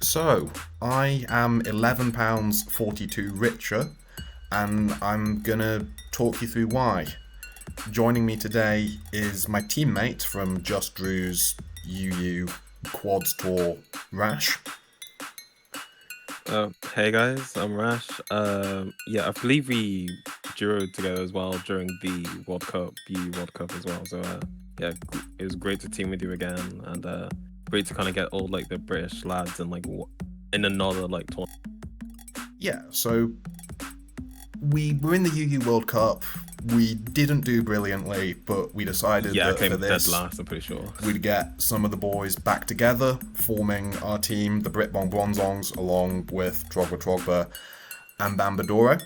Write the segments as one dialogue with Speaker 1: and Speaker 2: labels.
Speaker 1: So, I am £11.42 richer, and I'm gonna talk you through why. Joining me today is my teammate from Just Drew's UU Quads Tour, Rash.
Speaker 2: Hey guys, I'm Rash. I believe we duoed together as well during the World Cup, UU World Cup as well. It was great to team with you again, and great to kind of get all like the British lads and in another tournament.
Speaker 1: Yeah, so we were in the UU World Cup. We didn't do brilliantly, but we decided that
Speaker 2: I came
Speaker 1: for
Speaker 2: dead
Speaker 1: this,
Speaker 2: last, I'm pretty sure.
Speaker 1: we'd get some of the boys back together, forming our team, the Britbong Bronzongs, along with Trogba Trogba and Bambadoro.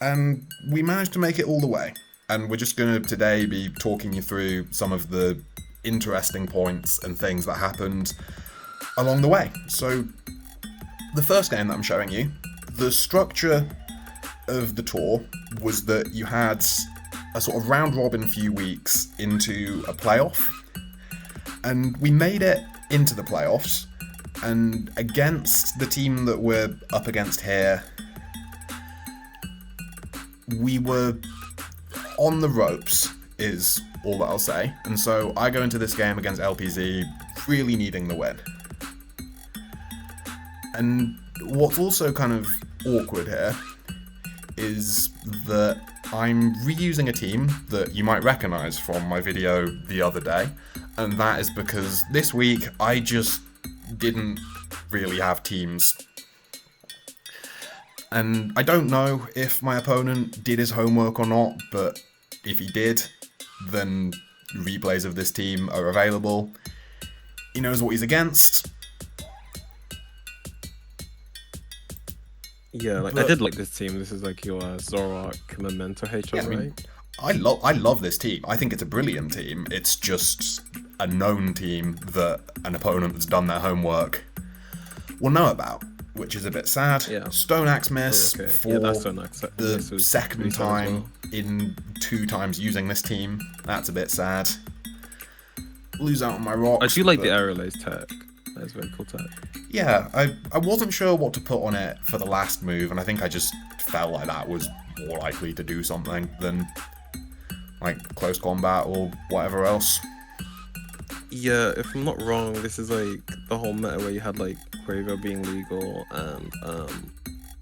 Speaker 1: And we managed to make it all the way. And we're just going to today be talking you through some of the interesting points and things that happened along the way. So, the first game that I'm showing you, the structure of the tour was that you had a sort of round robin few weeks into a playoff, and we made it into the playoffs, and against the team that we're up against here, we were on the ropes, is all that I'll say. And so I go into this game against LPZ really needing the win. And what's also kind of awkward here is that I'm reusing a team that you might recognise from my video the other day, and that is because this week I just didn't really have teams. And I don't know if my opponent did his homework or not, but if he did, then replays of this team are available. He knows what he's against.
Speaker 2: Yeah, I did like this team. This is like your Zoroark Memento HO, right?
Speaker 1: I love this team. I think it's a brilliant team. It's just a known team that an opponent that's done their homework will know about, which is a bit sad.
Speaker 2: Yeah.
Speaker 1: Stone Axe miss for
Speaker 2: the
Speaker 1: second time in 2 times using this team. That's a bit sad. Lose out on my rocks.
Speaker 2: I do like the aerial ace tech. That's very cool tech.
Speaker 1: Yeah, I wasn't sure what to put on it for the last move, and I think I just felt like that was more likely to do something than like close combat or whatever else.
Speaker 2: Yeah, if I'm not wrong, this is like the whole meta where you had like Quavo being legal and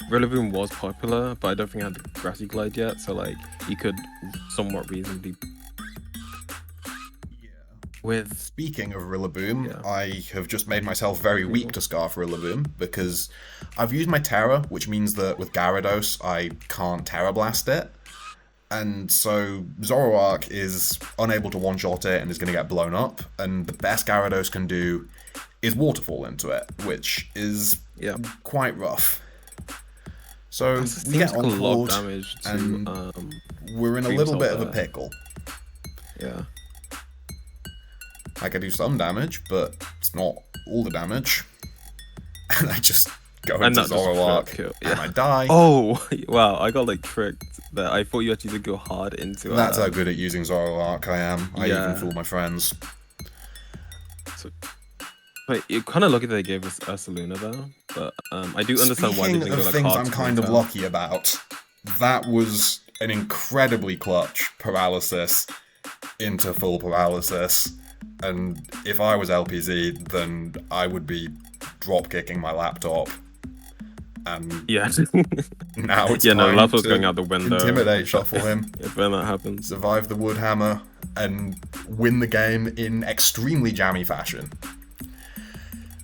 Speaker 2: Rillaboom was popular, but I don't think it had the Grassy Glide yet, so like you could somewhat reasonably.
Speaker 1: Speaking of Rillaboom, I have just made myself very weak to Scarf Rillaboom because I've used my Terra, which means that with Gyarados I can't Terra Blast it. And so Zoroark is unable to one-shot it and is going to get blown up, and the best Gyarados can do is Waterfall into it, which is quite rough. So we get on board, and we're in a little bit of a pickle.
Speaker 2: Yeah.
Speaker 1: I can do some damage, but it's not all the damage. And I just go into Zoroark and I die.
Speaker 2: Oh, wow, I got like tricked there. I thought you actually did go hard into it.
Speaker 1: That's how good at using Zoroark I am. I even fool my friends.
Speaker 2: So, wait, you're kind of lucky that they gave us Ursaluna though, but I do understand why they didn't go like
Speaker 1: things
Speaker 2: hard.
Speaker 1: I'm kind of lucky about. That was an incredibly clutch paralysis into full paralysis. And if I was LPZ, then I would be drop kicking my laptop. And now it's time
Speaker 2: laptop's
Speaker 1: to
Speaker 2: going out the window.
Speaker 1: Intimidate, shuffle him.
Speaker 2: If when that happens,
Speaker 1: survive the wood hammer and win the game in extremely jammy fashion.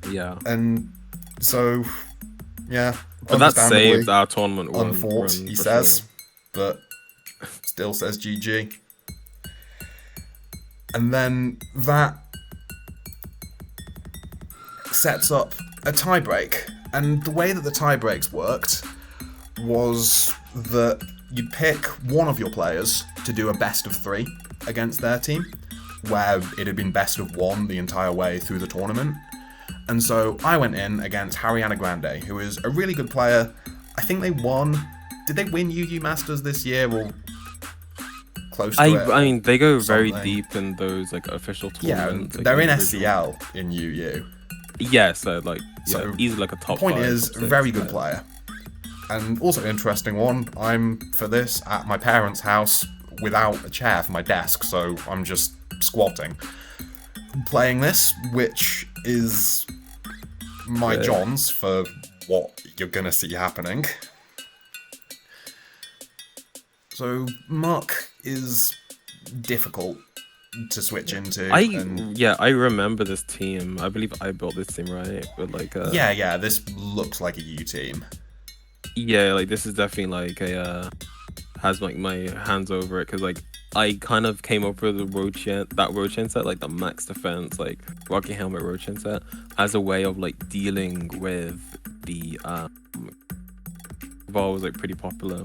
Speaker 2: Yeah.
Speaker 1: And so, yeah.
Speaker 2: But that saved our tournament run.
Speaker 1: Unfought, he says, but still says GG. And then that sets up a tiebreak. And the way that the tiebreaks worked was that you'd pick one of your players to do a best of 3 against their team, where it had been best of 1 the entire way through the tournament. And so I went in against Ariana Grande, who is a really good player. I think they won. Did they win UU Masters this year or close to it?
Speaker 2: I mean, they go very deep in those like official tournaments.
Speaker 1: Yeah, they're in SCL in UU.
Speaker 2: Yeah, so like
Speaker 1: So,
Speaker 2: easily like a top
Speaker 1: point
Speaker 2: 5,
Speaker 1: is,
Speaker 2: top 6
Speaker 1: very good player. And also interesting one, I'm, for this, at my parents' house without a chair for my desk, so I'm just squatting. Playing this, which is my
Speaker 2: Sick.
Speaker 1: Johns for what you're gonna see happening. So, Muck is difficult to switch into, and
Speaker 2: I remember this team. I believe I built this team, right? But like
Speaker 1: yeah, this looks like a U team.
Speaker 2: yeah, like this is definitely like a has like my hands over it, because like I kind of came up with the Rochin set, like the max defense, like Rocky Helmet Rochin set, as a way of like dealing with the Val was like pretty popular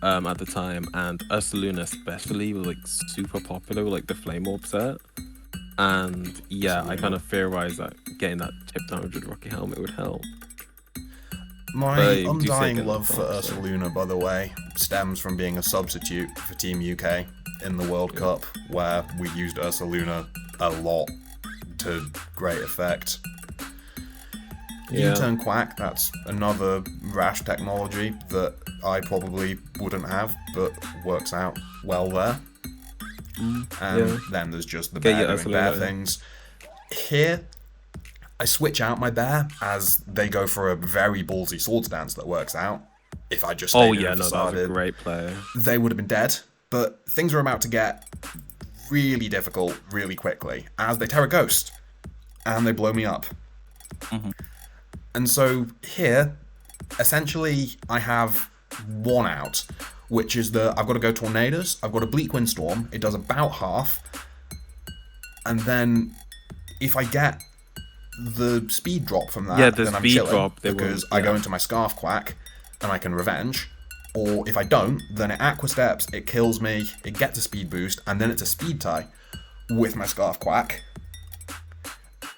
Speaker 2: at the time, and Ursaluna especially was like super popular with like the Flame Orb set. And yeah, I kind of theorized that getting that chip damage with Rocky Helmet would help.
Speaker 1: My
Speaker 2: We do say
Speaker 1: undying
Speaker 2: get
Speaker 1: love
Speaker 2: the
Speaker 1: for
Speaker 2: buff, so-
Speaker 1: Ursaluna, by the way, stems from being a substitute for Team UK in the World Cup, where we used Ursaluna a lot to great effect.
Speaker 2: Yeah.
Speaker 1: U-turn Quack, that's another rash technology that I probably wouldn't have, but works out well there. And then there's just the
Speaker 2: Get
Speaker 1: bear
Speaker 2: your
Speaker 1: doing bear
Speaker 2: Ursaluna.
Speaker 1: things. Here, I switch out my bear as they go for a very ballsy sword stance that works out. If I just stayed
Speaker 2: Oh
Speaker 1: in
Speaker 2: yeah,
Speaker 1: and
Speaker 2: no, that was a
Speaker 1: facaded,
Speaker 2: great play.
Speaker 1: they would have been dead. But things are about to get really difficult really quickly as they tear a ghost and they blow me up. And so here, essentially, I have one out, which is that I've got to go Tornadoes, I've got a Bleak Windstorm, it does about half, and then if I get the speed drop from that,
Speaker 2: Yeah, the
Speaker 1: then I'm
Speaker 2: speed
Speaker 1: chilling,
Speaker 2: drop, they
Speaker 1: because
Speaker 2: will-
Speaker 1: I go
Speaker 2: yeah.
Speaker 1: into my Scarf Quack, and I can Revenge, or if I don't, then it Aqua Steps, it kills me, it gets a speed boost, and then it's a speed tie with my Scarf Quack,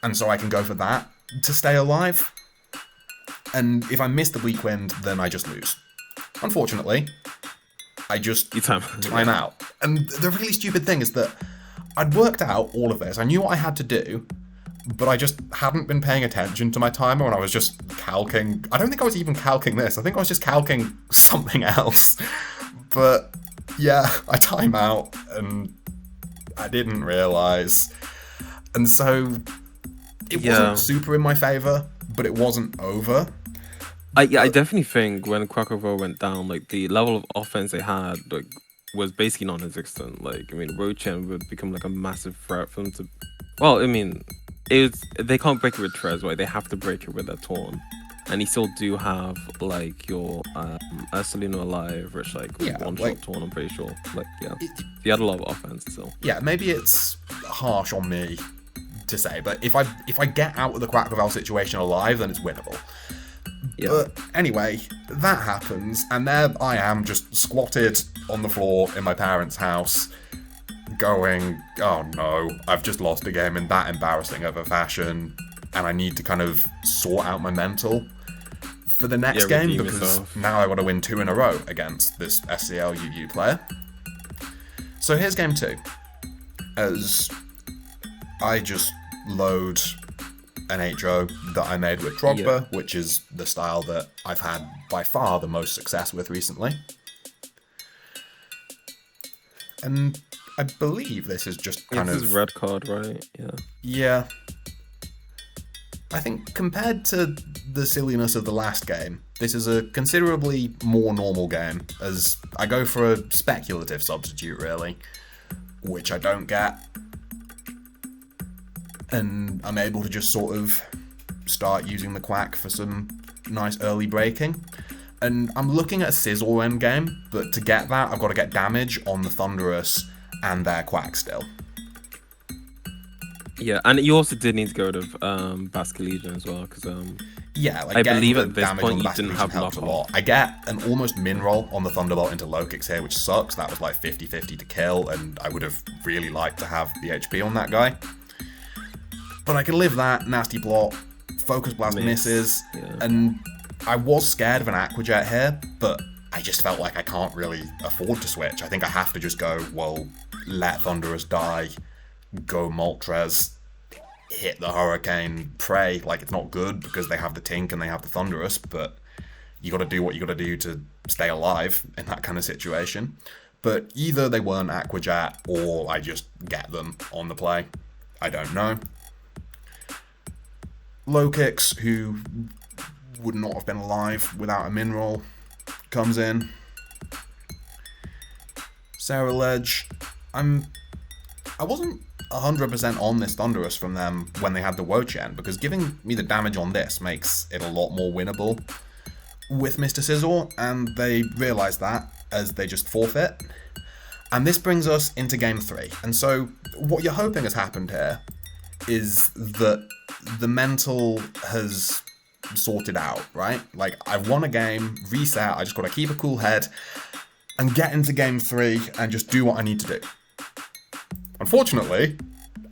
Speaker 1: and so I can go for that to stay alive. And if I miss the Bleak Wind, then I just lose. Unfortunately, I just
Speaker 2: You time
Speaker 1: out. And the really stupid thing is that I'd worked out all of this. I knew what I had to do, but I just hadn't been paying attention to my timer, and I was just calcing. I don't think I was even calcing this. I think I was just calcing something else. But yeah, I time out, and I didn't realise. And so it wasn't super in my favour, but it wasn't over.
Speaker 2: I definitely think when Quackovo went down, like the level of offense they had, like, was basically non-existent. Like, I mean, Rochin would become like a massive threat for them to. Well, I mean, they can't break it with Trez, right? They have to break it with their Torn, and you still do have like your Ursaluna alive, which like one shot Torn. I'm pretty sure. Like you had a lot of offense still.
Speaker 1: Yeah, maybe it's harsh on me to say, but if I get out of the Quackleval situation alive, then it's winnable.
Speaker 2: Yeah.
Speaker 1: But anyway, that happens, and there I am, just squatted on the floor in my parents' house, going, oh no, I've just lost a game in that embarrassing of a fashion, and I need to kind of sort out my mental for the next game, because
Speaker 2: yourself.
Speaker 1: now I want to win 2 in a row against this SCL UU player. So here's game 2, as I just load an HO that I made with Drogba, which is the style that I've had by far the most success with recently. And I believe this is just kind
Speaker 2: This
Speaker 1: of...
Speaker 2: is red card, right? Yeah.
Speaker 1: Yeah. I think compared to the silliness of the last game, this is a considerably more normal game, as I go for a speculative substitute, really, which I don't get. And I'm able to just sort of start using the Quack for some nice early breaking. And I'm looking at a Sizzle endgame, but to get that, I've got to get damage on the Thunderous and their Quack still.
Speaker 2: Yeah, and you also did need to go rid of Basque Legion as well, because
Speaker 1: yeah, like
Speaker 2: I believe
Speaker 1: the
Speaker 2: at this
Speaker 1: damage
Speaker 2: point
Speaker 1: on the
Speaker 2: you
Speaker 1: Basque
Speaker 2: didn't
Speaker 1: Legion
Speaker 2: have
Speaker 1: helped a
Speaker 2: knock
Speaker 1: lot. I get an almost min roll on the Thunderbolt into low kicks here, which sucks. That was like 50-50 to kill, and I would have really liked to have the HP on that guy. But I can live that, nasty plot, Focus Blast misses, and I was scared of an Aquajet here, but I just felt like I can't really afford to switch. I think I have to just go, well, let Thunderous die, go Moltres. hit the Hurricane prey. Like, it's not good because they have the Tink and they have the Thunderous, but you got to do what you got to do to stay alive in that kind of situation. But either they weren't Aquajet or I just get them on the play. I don't know. Low Kicks, who would not have been alive without a mineral, comes in. Sarah Ledge, I wasn't 100% on this Thunderous from them when they had the Wo-Chen, because giving me the damage on this makes it a lot more winnable with Mr. Scizor, and they realise that as they just forfeit. And this brings us into Game 3. And so what you're hoping has happened here is that the mental has sorted out, right? Like, I've won a game, reset, I just got to keep a cool head and get into Game 3 and just do what I need to do. Unfortunately,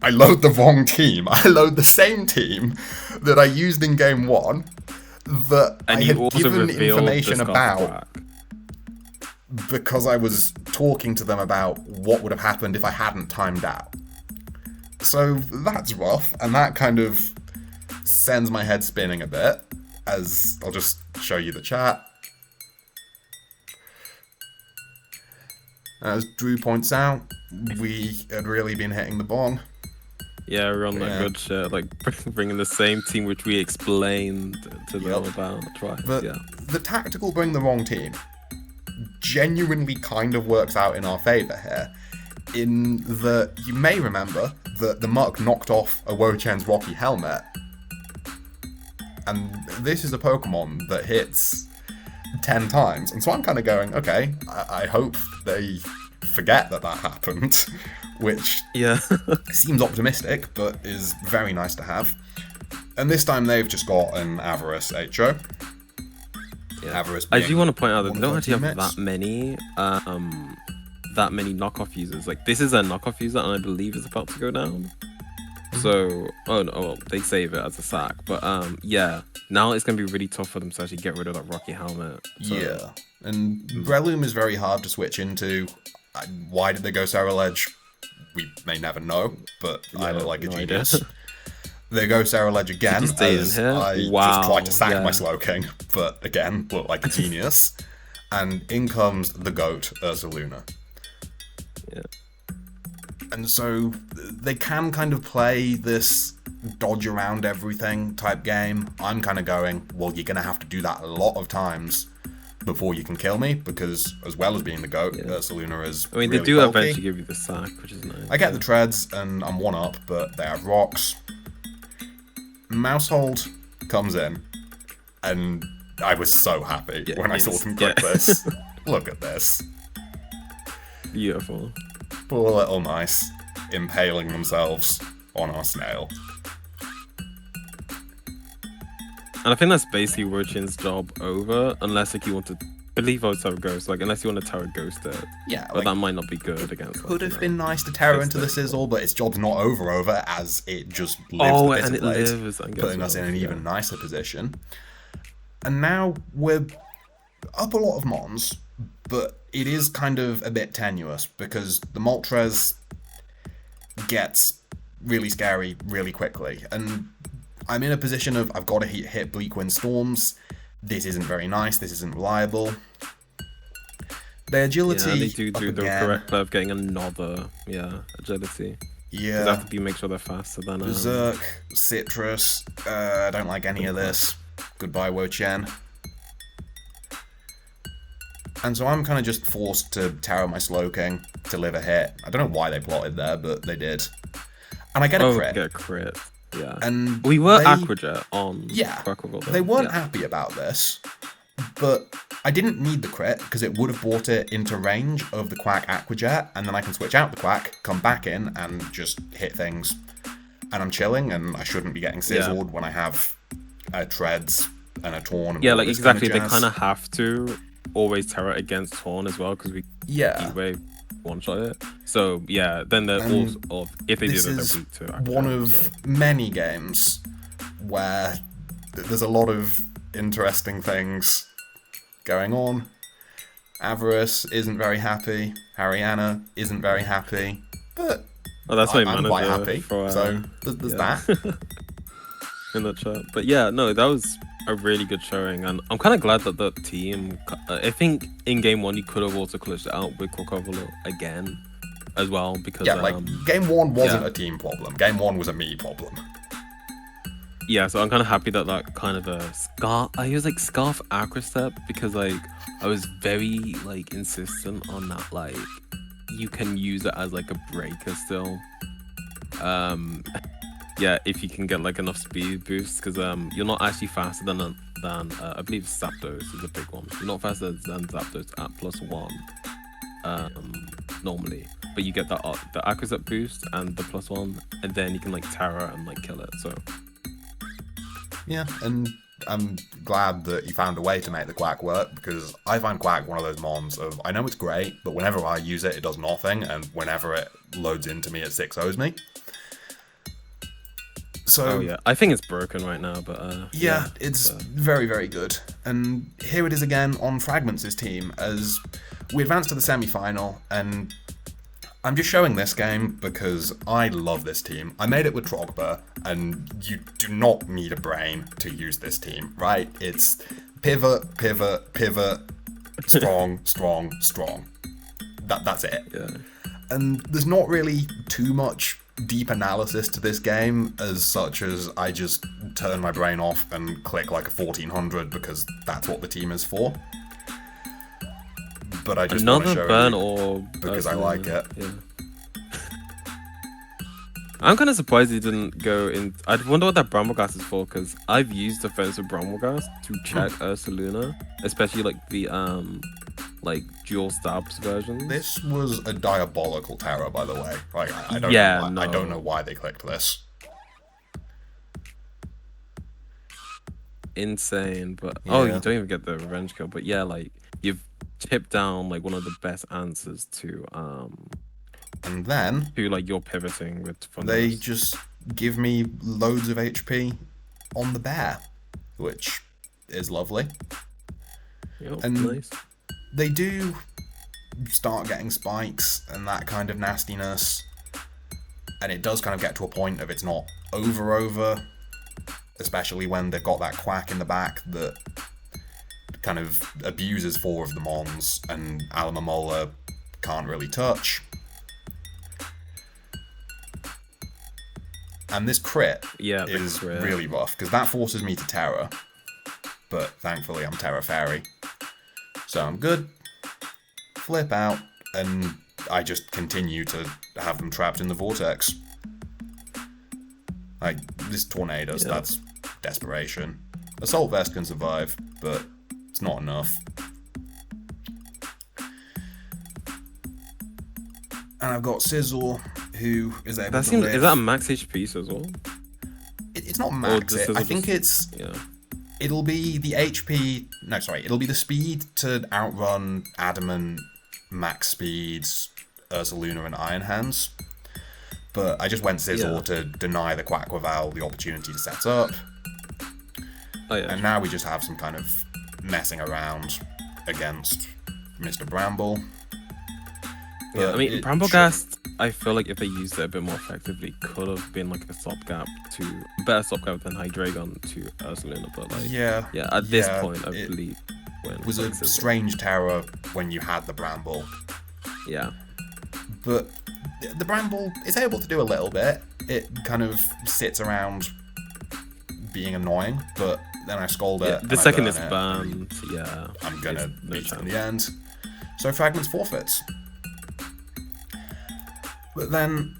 Speaker 1: I load the wrong team. I load the same team that I used in Game 1 that
Speaker 2: And
Speaker 1: I
Speaker 2: you
Speaker 1: had
Speaker 2: also
Speaker 1: given
Speaker 2: revealed
Speaker 1: information
Speaker 2: the Scarf
Speaker 1: about
Speaker 2: Quack.
Speaker 1: because I was talking to them about what would have happened if I hadn't timed out. So that's rough, and that kind of sends my head spinning a bit, as I'll just show you the chat. As Drew points out, we had really been hitting the bong.
Speaker 2: Yeah, we're on that
Speaker 1: Yeah.
Speaker 2: good shit, like bringing the same team which we explained to them about twice.
Speaker 1: But
Speaker 2: Yeah,
Speaker 1: the tactical bring the wrong team genuinely kind of works out in our favour here. In that you may remember that the Muck knocked off a Wo-Chen's Rocky Helmet. And this is a Pokemon that hits 10 times. And so I'm kind of going, okay, I hope they forget that happened. Which
Speaker 2: yeah.
Speaker 1: seems optimistic, but is very nice to have. And this time they've just got an Avarice HO.
Speaker 2: Yeah.
Speaker 1: Avarice
Speaker 2: I
Speaker 1: being
Speaker 2: do want to point out that
Speaker 1: one
Speaker 2: they
Speaker 1: of
Speaker 2: don't
Speaker 1: our
Speaker 2: actually have
Speaker 1: teammates.
Speaker 2: that many knockoff users. Like, this is a knockoff user, and I believe is about to go down. So, oh no, well, they save it as a sack. But yeah, now it's gonna be really tough for them to actually get rid of that Rocky Helmet. So,
Speaker 1: Yeah, and Breloom is very hard to switch into. Why did they go Sarah Ledge? We may never know, but I look like a
Speaker 2: no
Speaker 1: genius.
Speaker 2: idea.
Speaker 1: They go Sarah Ledge again,
Speaker 2: Did you stay in
Speaker 1: as
Speaker 2: here?
Speaker 1: I just
Speaker 2: Wow,
Speaker 1: tried to sack
Speaker 2: yeah.
Speaker 1: my Slowking, but again, look like a genius. And in comes the GOAT, Ursaluna.
Speaker 2: Yeah.
Speaker 1: And so they can kind of play this dodge around everything type game. I'm kind of going, well, you're going to have to do that a lot of times before you can kill me, because as well as being the GOAT, Ursaluna is
Speaker 2: I mean,
Speaker 1: really
Speaker 2: they do
Speaker 1: bulky.
Speaker 2: eventually give you the sack, which is nice.
Speaker 1: I get the treads, and I'm 1-up, but they have rocks. Mousehold comes in, and I was so happy when I saw them click this. Look at this.
Speaker 2: Beautiful.
Speaker 1: Poor little mice impaling themselves on our snail.
Speaker 2: And I think that's basically Rochin's job over, unless like you want to believe I would Terra Ghost, like unless you want to Terra Ghost it.
Speaker 1: Yeah,
Speaker 2: But
Speaker 1: like,
Speaker 2: that might not be good against.
Speaker 1: could
Speaker 2: like,
Speaker 1: have been nice to Terra into the
Speaker 2: Fist it.
Speaker 1: Sizzle, but its job's not over as it just lives
Speaker 2: Oh,
Speaker 1: the
Speaker 2: and
Speaker 1: Bitter
Speaker 2: it
Speaker 1: Blade,
Speaker 2: lives, I guess.
Speaker 1: putting us in an
Speaker 2: yeah.
Speaker 1: even nicer position. And now we're up a lot of Mons, but it is kind of a bit tenuous because the Moltres gets really scary really quickly. And I'm in a position of I've got to hit Bleak Wind Storms. This isn't very nice. This isn't reliable. Their agility.
Speaker 2: Yeah, they do
Speaker 1: up
Speaker 2: the
Speaker 1: again.
Speaker 2: correct play of getting another, agility. Because
Speaker 1: Yeah.
Speaker 2: they have to be make sure they're faster than.
Speaker 1: Berserk, Citrus. I don't like any of this. Goodbye, Wo-Chen. And so I'm kind of just forced to Terra my Slowking to live a hit. I don't know why they plotted there, but they did. And I get a crit.
Speaker 2: Get a crit. Yeah.
Speaker 1: And
Speaker 2: We were
Speaker 1: they-
Speaker 2: Aquajet on.
Speaker 1: Yeah,
Speaker 2: Quacklevolt,
Speaker 1: they weren't
Speaker 2: yeah.
Speaker 1: happy about this, but I didn't need the crit because it would have brought it into range of the Quack Aquajet, and then I can switch out the Quack, come back in, and just hit things. And I'm chilling, and I shouldn't be getting sizzled when I have treads and a Torn. And
Speaker 2: Yeah,
Speaker 1: all
Speaker 2: like
Speaker 1: this
Speaker 2: exactly.
Speaker 1: Kind
Speaker 2: They
Speaker 1: of
Speaker 2: kind of have to always Terra against Torn as well because we way one-shot it. So yeah, then they're all if they do
Speaker 1: this
Speaker 2: that,
Speaker 1: is
Speaker 2: they're weak to Aquajet,
Speaker 1: one of
Speaker 2: so.
Speaker 1: many games where there's a lot of interesting things going on. Avarice isn't very happy. Haryana isn't very happy. But
Speaker 2: Oh, that's my
Speaker 1: I'm quite
Speaker 2: manager
Speaker 1: happy.
Speaker 2: for
Speaker 1: So there's
Speaker 2: yeah.
Speaker 1: that.
Speaker 2: In the chat. But yeah, no, that was a really good showing, and I'm kind of glad that the team. I think in game one you could have also clutched it out with Kokovolo again, as well, because
Speaker 1: Yeah, like game one wasn't
Speaker 2: yeah.
Speaker 1: a team problem. Game one was a me problem.
Speaker 2: Yeah, so I'm kind of happy that that kind of a scarf. I use like scarf acro step because like I was very like insistent on that. Like you can use it as like a breaker still. Yeah, if you can get like enough speed boosts, because you're not actually faster than I believe Zapdos is a big one. You're not faster than Zapdos at +1 normally, but you get that the Acrosep boost and the +1, and then you can like Terra and like kill it. So
Speaker 1: yeah, and I'm glad that you found a way to make the Quack work, because I find Quack one of those mons of, I know it's great, but whenever I use it, it does nothing, and whenever it loads into me, it 6-0s me. So,
Speaker 2: yeah, I think it's broken right now, but
Speaker 1: yeah, it's very, very good. And here it is again on Fragments' team, as we advance to the semi-final, and I'm just showing this game because I love this team. I made it with Trogba, and you do not need a brain to use this team, right? It's pivot, pivot, pivot, strong, strong, strong. That's it.
Speaker 2: Yeah.
Speaker 1: And there's not really too much deep analysis to this game, as such as I just turn my brain off and click like a 1400 because that's what the team is for. But I just want to show
Speaker 2: burn
Speaker 1: you
Speaker 2: orb
Speaker 1: because I like it.
Speaker 2: Yeah. I'm kind of surprised he didn't go in. I wonder what that Brambleghast is for, because I've used defensive Brambleghast to check Ursaluna, especially like the like dual stabs version.
Speaker 1: This was a diabolical terror, by the way. Like I don't know I don't know why they clicked this.
Speaker 2: Insane, but
Speaker 1: Yeah.
Speaker 2: you don't even get the revenge kill. But yeah, like you've tipped down like one of the best answers to
Speaker 1: And then
Speaker 2: like your pivoting with
Speaker 1: they
Speaker 2: Thunderous.
Speaker 1: just give me loads of HP on the bear, which is lovely.
Speaker 2: Yep,
Speaker 1: and
Speaker 2: nice.
Speaker 1: They do start getting spikes and that kind of nastiness, and it does kind of get to a point of it's not over, especially when they've got that Quack in the back that kind of abuses 4 of the mons and Alamamola can't really touch. And this crit is really rough, because that forces me to Terra, but thankfully I'm Terra Fairy. So I'm good, flip out, and I just continue to have them trapped in the vortex. Like, this Tornadoes, that's desperation. Assault Vest can survive, but it's not enough. And I've got Sizzle, who is able to live.
Speaker 2: Is that a max HP Sizzle?
Speaker 1: It's not max, I think it's...
Speaker 2: Yeah.
Speaker 1: It'll be the HP... No, sorry. It'll be the speed to outrun Adamant, Max Speeds, Ursaluna, and Iron Hands. But I just went Sizzle to deny the Quackwaval the opportunity to set up.
Speaker 2: Oh, yeah.
Speaker 1: And now we just have some kind of messing around against Mr. Bramble.
Speaker 2: Yeah, I mean, Brambleghast, I feel like if they used it a bit more effectively, could have been like a stopgap better stopgap than Hydreigon to Ursaluna, but like, at this point, I believe
Speaker 1: it was a strange terror when you had the Bramble.
Speaker 2: Yeah.
Speaker 1: But the Bramble is able to do a little bit. It kind of sits around being annoying, but then I scold it.
Speaker 2: The second it's banned,
Speaker 1: I'm gonna beat it in the end. So Fragments forfeits. But then,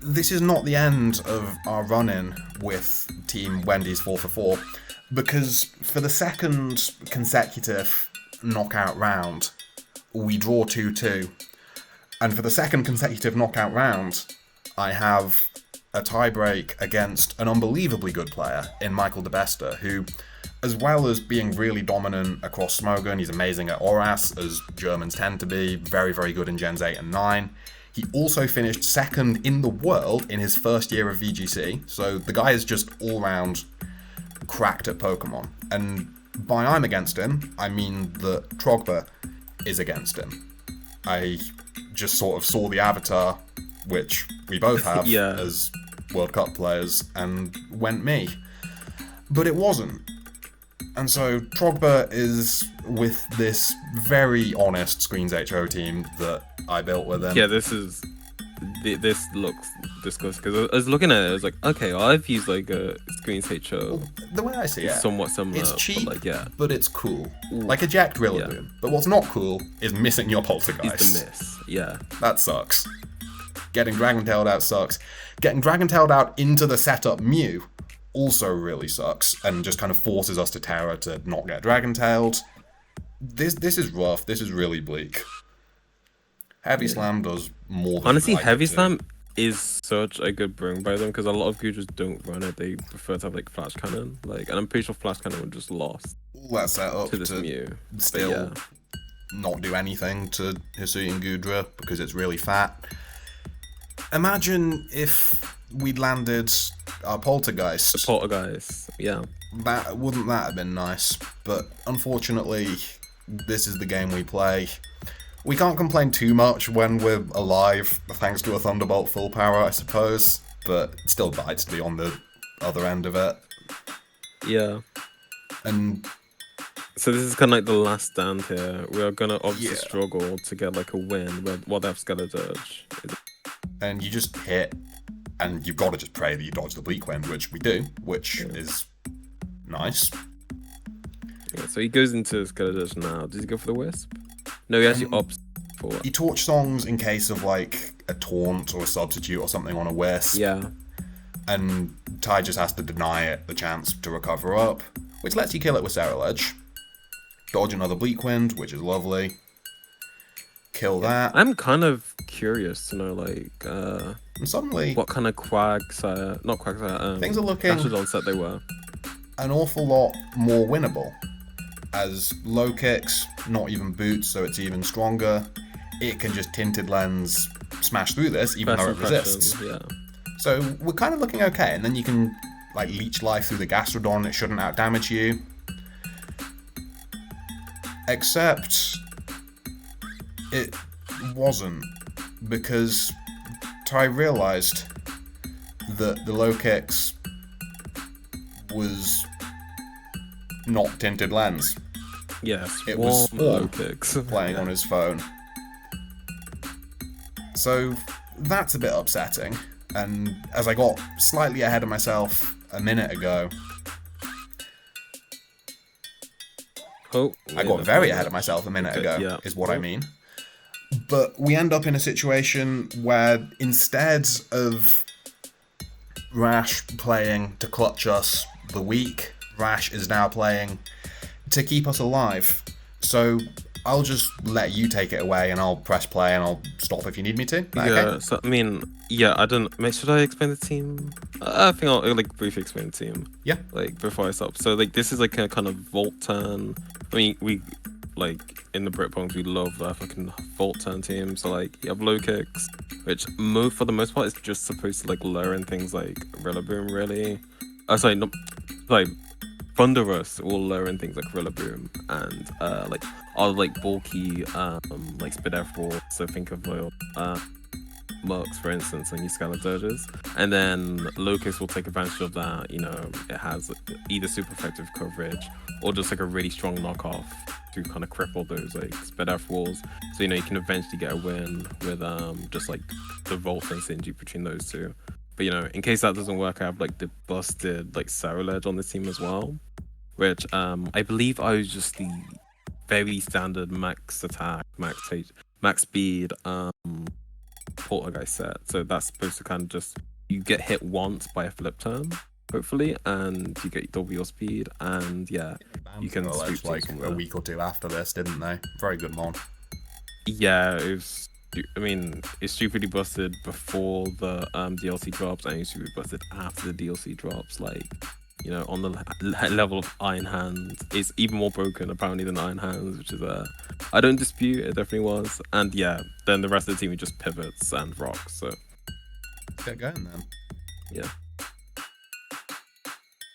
Speaker 1: this is not the end of our run-in with Team Wendy's 4-for-4, because for the second consecutive knockout round, we draw 2-2. And for the second consecutive knockout round, I have a tiebreak against an unbelievably good player in Michael de Bester, who, as well as being really dominant across Smogon, he's amazing at Oras, as Germans tend to be, very, very good in Gens 8 and 9. He also finished second in the world in his first year of VGC, so the guy is just all-round cracked at Pokemon. And by I'm against him, I mean that Trogba is against him. I just sort of saw the avatar, which we both have
Speaker 2: Yeah.
Speaker 1: as World Cup players, and went me. But it wasn't. And so Trogba is with this very honest Screens HO team that I built with him.
Speaker 2: Yeah, this looks disgusting because I was looking at it. I was like, okay, well, I've used like a Screens HO.
Speaker 1: The way I see it,
Speaker 2: Somewhat similar.
Speaker 1: it's cheap,
Speaker 2: but, like,
Speaker 1: but it's cool. Like eject Rillaboom. But what's not cool is missing your Poltergeist.
Speaker 2: It's the miss. Yeah.
Speaker 1: That sucks. Getting Dragon-tailed out sucks. Getting Dragon-tailed out into the setup Mew also really sucks, and just kind of forces us to Terra to not get Dragon-tailed. This is rough. This is really bleak. Heavy Slam does more than
Speaker 2: Honestly,
Speaker 1: you'd like
Speaker 2: Heavy
Speaker 1: it to.
Speaker 2: Slam is such a good bring by them because a lot of Googers don't run it. They prefer to have like Flash Cannon. Like, and I'm pretty sure Flash Cannon would just lost
Speaker 1: All that setup
Speaker 2: to this
Speaker 1: to
Speaker 2: Mew.
Speaker 1: still
Speaker 2: Yeah.
Speaker 1: not do anything to Hisuian Gudra because it's really fat. Imagine if we'd landed our Poltergeist.
Speaker 2: Poltergeist. Yeah.
Speaker 1: Wouldn't that have been nice? But unfortunately, this is the game we play. We can't complain too much when we're alive, thanks to a Thunderbolt full power, I suppose. But it still bites to be on the other end of it.
Speaker 2: Yeah.
Speaker 1: And
Speaker 2: So this is kind of like the last stand here. We are gonna obviously
Speaker 1: Yeah.
Speaker 2: struggle to get like a win while they have Skeleturge.
Speaker 1: and you just hit, and you've got to just pray that you dodge the Bleak Wind, which we do, which is nice.
Speaker 2: Yeah, so he goes into Skeleturge now. Does he go for the Wisp? No, he actually opts for it.
Speaker 1: You torch songs in case of like a taunt or a substitute or something on a Wisp.
Speaker 2: Yeah.
Speaker 1: And Ty just has to deny it the chance to recover up, which lets you kill it with Cerulege. Dodge another Bleak Wind, which is lovely. Kill that.
Speaker 2: I'm kind of curious to know, like,
Speaker 1: And suddenly,
Speaker 2: what kind of Quagsire, not Quagsire,
Speaker 1: things are looking
Speaker 2: Gastrodon set they were.
Speaker 1: an awful lot more winnable. As low kicks, not even boots, so it's even stronger. It can just Tinted Lens smash through this, even though it resists.
Speaker 2: Yeah.
Speaker 1: So we're kind of looking okay, and then you can like leech life through the Gastrodon. It shouldn't outdamage you. Except it wasn't, because Ty realised that the low kicks was not Tinted Lens.
Speaker 2: Yes.
Speaker 1: It was
Speaker 2: low
Speaker 1: Swarm
Speaker 2: kicks
Speaker 1: playing on his phone. So that's a bit upsetting. And as I got slightly ahead of myself a minute ago,
Speaker 2: Oh,
Speaker 1: I got very ahead of myself a minute ago,
Speaker 2: yeah.
Speaker 1: is what I mean. But we end up in a situation where instead of Rash playing to clutch us the weak, Rash is now playing to keep us alive. So I'll just let you take it away and I'll press play and I'll stop if you need me to.
Speaker 2: Yeah,
Speaker 1: Okay?
Speaker 2: so I mean, yeah, I don't. Should I explain the team? I think I'll like briefly explain the team.
Speaker 1: Yeah.
Speaker 2: Like before I stop. So like this is like a kind of Volt turn. I mean, we like in the Britpong we love that fucking Volt turn team. So like you have low kicks, which for the most part is just supposed to like learn things like Rillaboom really. Sorry, not like Thunderous will learn things like Rillaboom and like other like bulky like Spidefball. So think of Murks, for instance, and your Skeleturges. And then Locust will take advantage of that. You know, it has either super effective coverage or just like a really strong knockoff to kind of cripple those like Spidefballs. So, you know, you can eventually get a win with just like the Volt and synergy between those two. But, you know, in case that doesn't work, I have like the busted like Cerulege on the team as well, which I believe I was just the very standard max attack, max speed, Poltergeist set. So that's supposed to kind of just, you get hit once by a flip turn, hopefully, and you get double your speed, and yeah, you can sweep
Speaker 1: like
Speaker 2: teams
Speaker 1: a
Speaker 2: from there.
Speaker 1: week or two after this, didn't they? Very good mon.
Speaker 2: Yeah, it was. I mean, it's stupidly busted before the DLC drops, and it's stupidly busted after the DLC drops. Like, you know, on the level of Iron Hands, it's even more broken apparently than Iron Hands, which is I don't dispute, it definitely was. And yeah, then the rest of the team just pivots and rocks. So
Speaker 1: Let's get going then.
Speaker 2: yeah.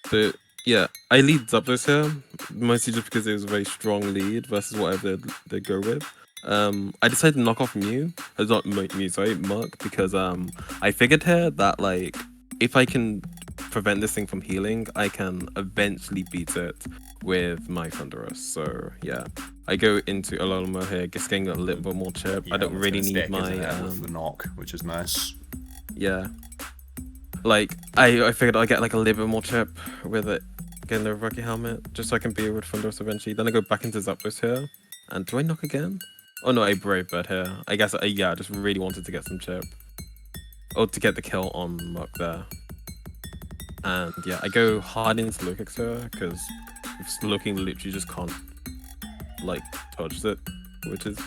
Speaker 2: So yeah, I lead Zapdos here, mostly just because it was a very strong lead versus whatever they go with. I decided to knock off Mew. Not Mew, sorry, Muck, because I figured here that like if I can prevent this thing from healing, I can eventually beat it with my Thunderous. So yeah, I go into Alola here, just getting a little bit more chip.
Speaker 1: Yeah,
Speaker 2: I don't
Speaker 1: that's
Speaker 2: really
Speaker 1: gonna
Speaker 2: need
Speaker 1: stick,
Speaker 2: my
Speaker 1: isn't it, with the knock, which is nice.
Speaker 2: yeah. Like I figured I'd get like a little bit more chip with it, getting the Rocky Helmet, just so I can be with Thunderous eventually. Then I go back into Zapdos here, and do I knock again? Oh no, I Brave Bird here. I guess yeah, I just really wanted to get some chip. Oh, to get the kill on Muck there. And yeah, I go hard into Lucax here because Slowking literally just can't like touch it, which is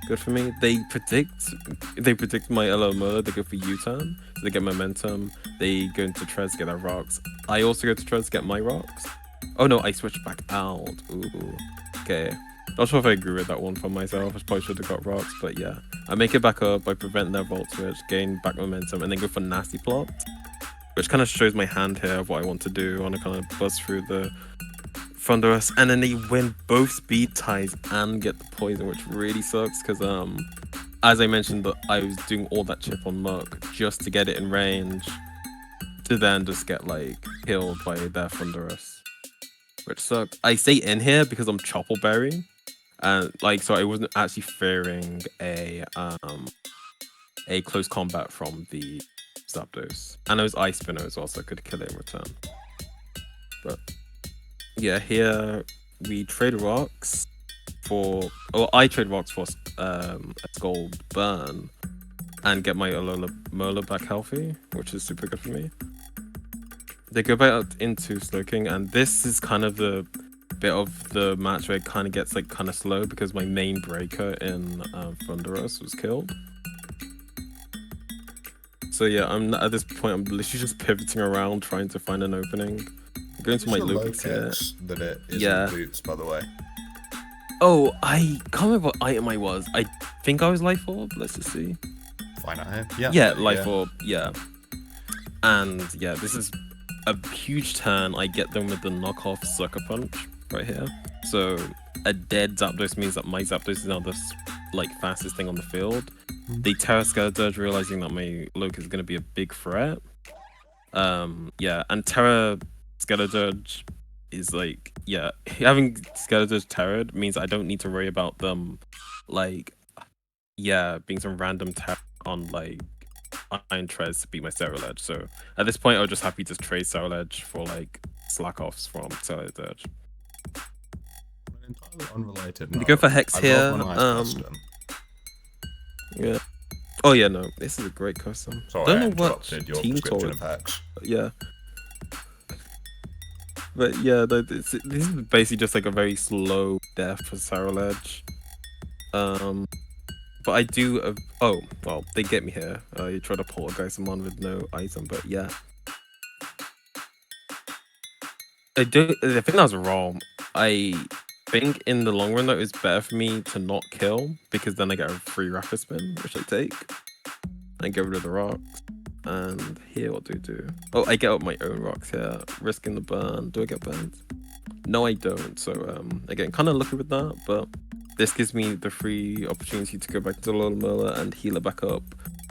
Speaker 2: good for me. They predict my Alomola. They go for U-turn, so they get momentum. They go into Treads to get their rocks. I also go to Treads to get my rocks. Oh no, I switch back out. Ooh, okay. Not sure if I agree with that one for myself. I probably should have got rocks, but yeah. I make it back up, I prevent their Volt Switch, gain back momentum, and then go for Nasty Plot, which kind of shows my hand here of what I want to do. I want to kind of buzz through the Thunderous, and then they win both speed ties and get the poison, which really sucks because as I mentioned, I was doing all that chip on Muck just to get it in range to then just get like killed by their Thunderous, which sucks. I stay in here because I'm Chopple Berry, and like so I wasn't actually fearing a close combat from the Zapdos, and it was Ice Spinner as well, so I could kill it in return. But yeah, here we trade rocks for, or I trade rocks for a Skull Burn and get my Alola Mola back healthy, which is super good for me. They go back out into Slowking, and this is kind of the bit of the match where it kind of gets like kind of slow because my main breaker in Thunderous was killed. So yeah, I'm at this point I'm literally just pivoting around trying to find an opening. Going to my Lucas here.
Speaker 1: That it is
Speaker 2: Yeah.
Speaker 1: Boots, by the way.
Speaker 2: Oh, I can't remember what item I was. I think I was Life Orb. Let's just see.
Speaker 1: Find out here. Yeah.
Speaker 2: Yeah, Life Orb. Yeah. And yeah, this is a huge turn. I get them with the knockoff Sucker Punch right here. So a dead Zapdos means that my Zapdos is now the like fastest thing on the field. They Terra Skeleturge, realizing that my Loke is going to be a big threat. Yeah, and Terra Skeleturge is like, yeah, having Skeleturge Terra means I don't need to worry about them, like, yeah, being some random terror on like Iron Treads to beat my Ceruledge. So at this point, I was just happy to trade Ceruledge for like slack offs from Ceruledge.
Speaker 1: Entirely unrelated.
Speaker 2: You go for Hex here. Yeah. Oh yeah, no, this is a great custom.
Speaker 1: Sorry,
Speaker 2: I don't know what
Speaker 1: your
Speaker 2: team
Speaker 1: description
Speaker 2: told.
Speaker 1: of Hex.
Speaker 2: Yeah. But yeah, this is basically just like a very slow death for Ceruledge. But I do. Oh well, they get me here. You try to poltergeist someone with no item, but yeah. I think that was wrong. I think in the long run though, it's better for me to not kill because then I get a free Rapid Spin, which I take. I get rid of the rocks. And here, what do I do? Oh, I get up my own rocks here, risking the burn. Do I get burned? No, I don't. So, again, kind of lucky with that, but this gives me the free opportunity to go back to Alola and heal it back up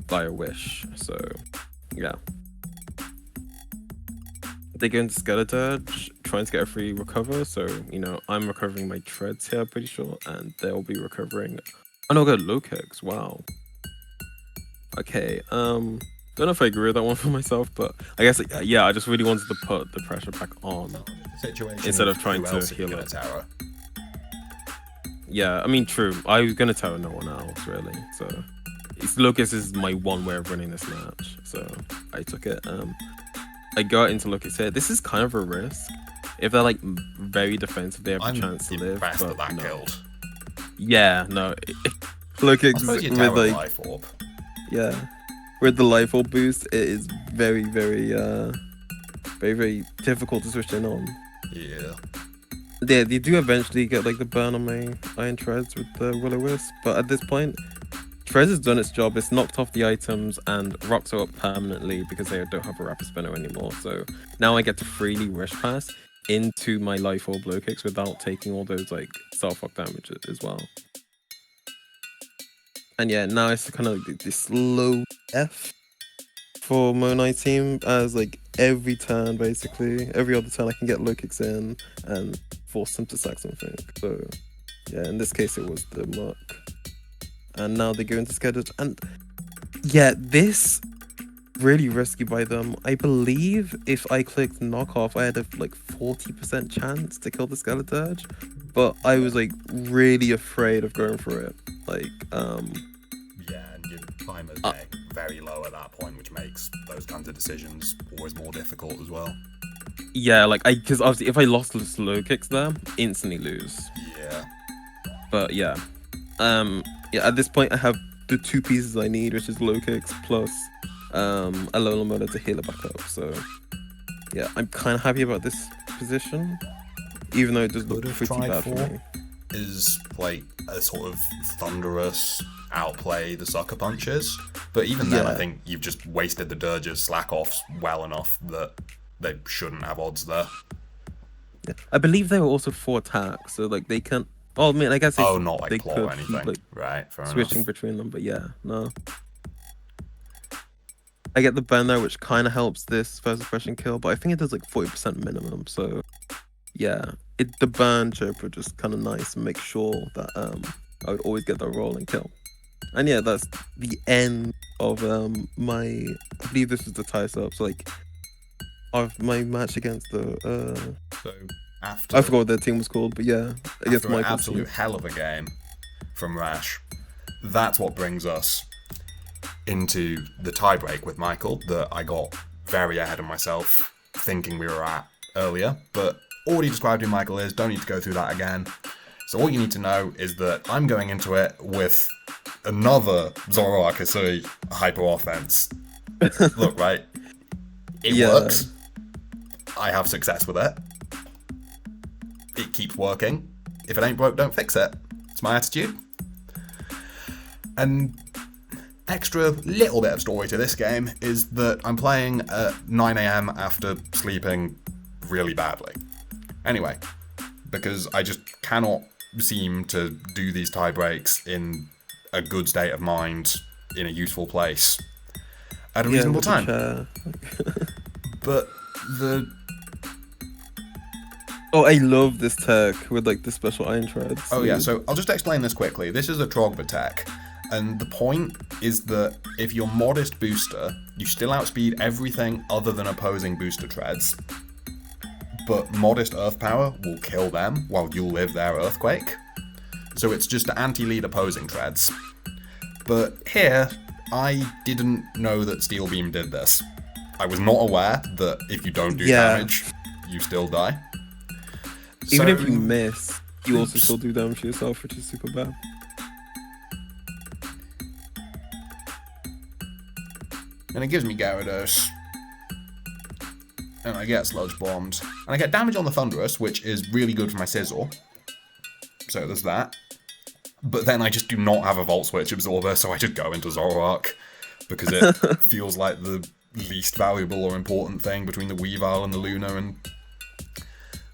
Speaker 2: via Wish. So, yeah. They go into Skeleturge, trying to get a free recover. So, you know, I'm recovering my Treads here, pretty sure, and they'll be recovering. Oh no, I got Lokex. Wow. Okay, don't know if I agree with that one for myself, but I guess, yeah, I just really wanted to put the pressure back on instead of trying to heal it. Yeah, I mean, true. I was going to tell no one else, really. So, Lucas is my one way of winning this match. So, I took it. I got into Lucas here. This is kind of a risk. If they're, like, very defensive, they have a chance to live. But
Speaker 1: that
Speaker 2: no.
Speaker 1: killed.
Speaker 2: Yeah, no. Lucas with, like...
Speaker 1: Life Orb.
Speaker 2: Yeah. With the Life Orb boost, it is very, very difficult to switch in on.
Speaker 1: Yeah.
Speaker 2: Yeah, you do eventually get like the burn on my Iron Treads with the Will-O-Wisp, but at this point, Treads has done its job. It's knocked off the items and rocks are up permanently because they don't have a Rapid Spinner anymore. So now I get to freely Wish Pass into my Life Orb Low Kicks without taking all those like self-fuck damage as well. And yeah, now it's kind of like this slow F for Monai team, as like every turn, basically, every other turn I can get low kicks in and force them to sack something. So yeah, in this case it was the Muck. And now they go into schedule. And yeah, this really risky by them. I believe if I clicked knockoff, I had a like 40% chance to kill the Skeleturge, but I was like really afraid of going for it. Like,
Speaker 1: Yeah, and your timer's getting very low at that point, which makes those kinds of decisions always more difficult as well.
Speaker 2: yeah, like because obviously if I lost the slow kicks there, instantly lose.
Speaker 1: Yeah.
Speaker 2: But yeah, yeah. At this point, I have the 2 pieces I need, which is low kicks plus a low motor to heal it back up. So yeah, I'm kind of happy about this position, even though it does look
Speaker 1: Could have
Speaker 2: pretty
Speaker 1: tried
Speaker 2: bad for
Speaker 1: for
Speaker 2: me.
Speaker 1: is like a sort of thunderous outplay the sucker punches, but even then I
Speaker 2: Yeah.
Speaker 1: think you've just wasted the Dirge's slack offs well enough that they shouldn't have odds there.
Speaker 2: Yeah. I believe they were also 4 attacks, so like they can. Oh man, I guess
Speaker 1: Oh, not like
Speaker 2: they
Speaker 1: plot
Speaker 2: could
Speaker 1: or
Speaker 2: keep
Speaker 1: anything.
Speaker 2: like
Speaker 1: Right, fair
Speaker 2: switching
Speaker 1: enough.
Speaker 2: between them, but yeah, no. I get the burn there, which kind of helps this first impression kill, but I think it does like 40% minimum. So yeah, the burn chip would just kind of nice and make sure that I would always get the roll and kill. And yeah, that's the end of my. I believe this is the tie up. So like of my match against the.
Speaker 1: So
Speaker 2: I
Speaker 1: after
Speaker 2: forgot what their team was called, but yeah, against
Speaker 1: after an
Speaker 2: Michael's
Speaker 1: absolute
Speaker 2: team.
Speaker 1: hell of a game from Rash, that's what brings us into the tiebreak with Michael that I got very ahead of myself thinking we were at earlier, but already described who Michael is, don't need to go through that again. So all you need to know is that I'm going into it with another Zoro Akasui hyper offense. Look, right? It
Speaker 2: Yeah.
Speaker 1: works. I have success with it. It keeps working. If it ain't broke, don't fix it. It's my attitude. And extra little bit of story to this game is that I'm playing at 9 a.m. after sleeping really badly. Anyway, because I just cannot seem to do these tie breaks in a good state of mind, in a useful place, at a reasonable
Speaker 2: with the
Speaker 1: time.
Speaker 2: chair.
Speaker 1: But the
Speaker 2: Oh, I love this tech with like the special iron treads.
Speaker 1: Oh yeah, so I'll just explain this quickly. This is a Trogba tech, and the point is that if you're modest booster, you still outspeed everything other than opposing booster treads, but modest earth power will kill them while you'll live their earthquake. So it's just anti-lead opposing treads. But here, I didn't know that Steel Beam did this. I was not aware that if you don't do
Speaker 2: Yeah.
Speaker 1: damage, you still die.
Speaker 2: Even if
Speaker 1: So-
Speaker 2: you miss, you also
Speaker 1: Oops.
Speaker 2: still do damage to yourself, which is super bad.
Speaker 1: And it gives me Gyarados. And I get Sludge Bombed. And I get damage on the Thunderous, which is really good for my Sizzle. So there's that. But then I just do not have a Volt Switch Absorber, so I just go into Zoroark. Because it feels like the least valuable or important thing between the Weavile and the Luna and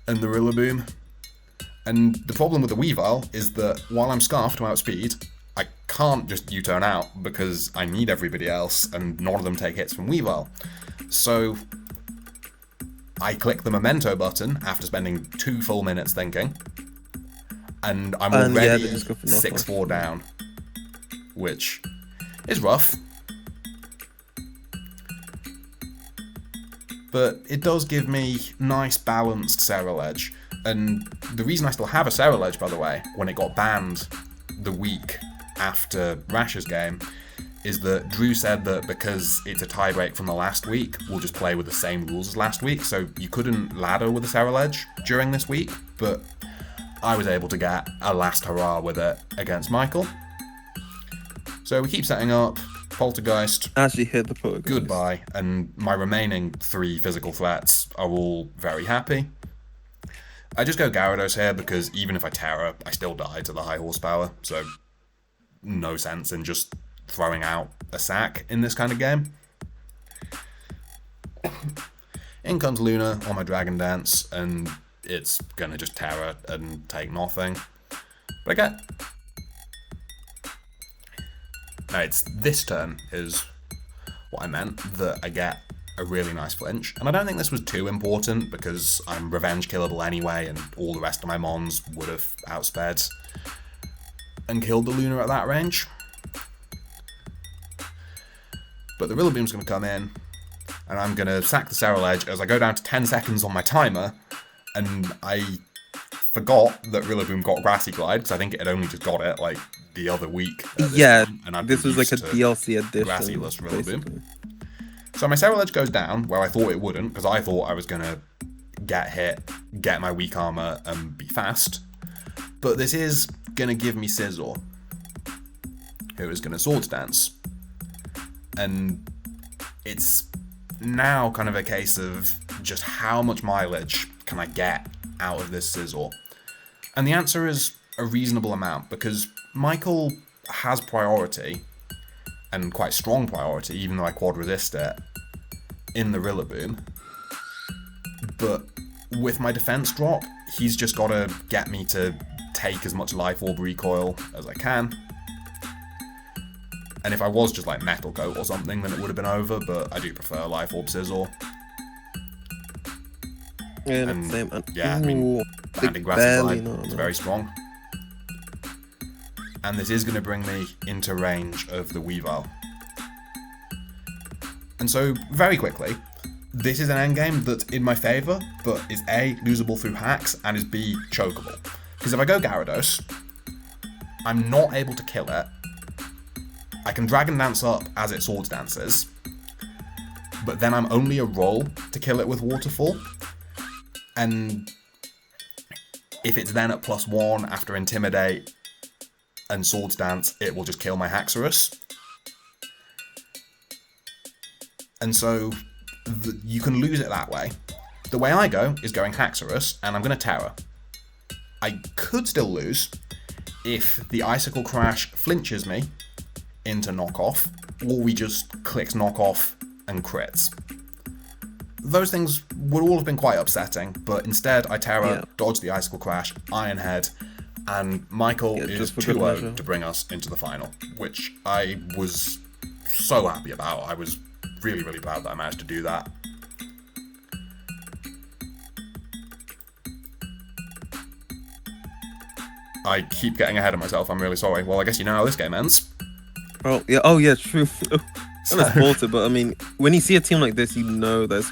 Speaker 1: the Rillaboom. And the problem with the Weavile is that while I'm scarfed to outspeed, I can't just U-turn out because I need everybody else and none of them take hits from Weavile. So I click the Memento button after spending 2 full minutes thinking, and I'm
Speaker 2: And yeah,
Speaker 1: already
Speaker 2: they just go for knockoff.
Speaker 1: 6-4 down, which is rough. But it does give me nice balanced Ceruledge. And the reason I still have a Ceruledge, by the way, when it got banned the week after Rash's game, is that Drew said that because it's a tiebreak from the last week, we'll just play with the same rules as last week. So you couldn't ladder with a Ceruledge during this week, but I was able to get a last hurrah with it against Michael. So we keep setting up. Poltergeist,
Speaker 2: Actually hit the Poltergeist.
Speaker 1: goodbye, and my remaining 3 physical threats are all very happy. I just go Gyarados here because even if I Terra, I still die to the high horsepower, so no sense in just throwing out a sack in this kind of game. In comes Luna on my Dragon Dance, and it's gonna just Terra and take nothing. But I get Now it's this turn is what I meant, that I get a really nice flinch. And I don't think this was too important because I'm revenge killable anyway, and all the rest of my mons would have outsped and killed the Luna at that range. But the Rillaboom's going to come in, and I'm going to sack the Ceruledge as I go down to 10 seconds on my timer, and I forgot that Rillaboom got Grassy Glide, because I think it had only just got it, like, the other week.
Speaker 2: Yeah,
Speaker 1: point, and
Speaker 2: this was like a DLC edition.
Speaker 1: Grassy-less Rillaboom. So my Ceruledge goes down, where I thought it wouldn't, because I thought I was going to get hit, get my weak armor, and be fast. But this is going to give me Scizor, who is going to Swords Dance. And it's now kind of a case of just how much mileage can I get out of this Scizor? And the answer is a reasonable amount, because Michael has priority, and quite strong priority, even though I quad resist it, in the Rillaboom. But with my defense drop, he's just got to get me to take as much Life Orb recoil as I can. And if I was just like Metal Coat or something, then it would have been over, but I do prefer Life Orb Scizor. Yeah, I mean, landing Grassy Glide is very strong. And this is going to bring me into range of the Weavile. And so, very quickly, this is an endgame that's in my favour, but is A, losable through hacks, and is B, chokeable. Because if I go Gyarados, I'm not able to kill it. I can Dragon Dance up as it Swords Dances, but then I'm only a roll to kill it with Waterfall. And if it's then at +1 after Intimidate and Swords Dance, it will just kill my Haxorus. And so you can lose it that way. The way I go is going Haxorus, and I'm going to Terror. I could still lose if the Icicle Crash flinches me into knockoff, or we just clicks knockoff and crits. Those things would all have been quite upsetting, but instead I Terror, dodge the Icicle Crash, Iron Head, and Michael is 2-0 to bring us into the final, which I was so happy about. I was really, really proud that I managed to do that. I keep getting ahead of myself, I'm really sorry. Well, I guess you know how this game ends.
Speaker 2: Oh yeah, true. I was it, but I mean, when you see a team like this, you know that's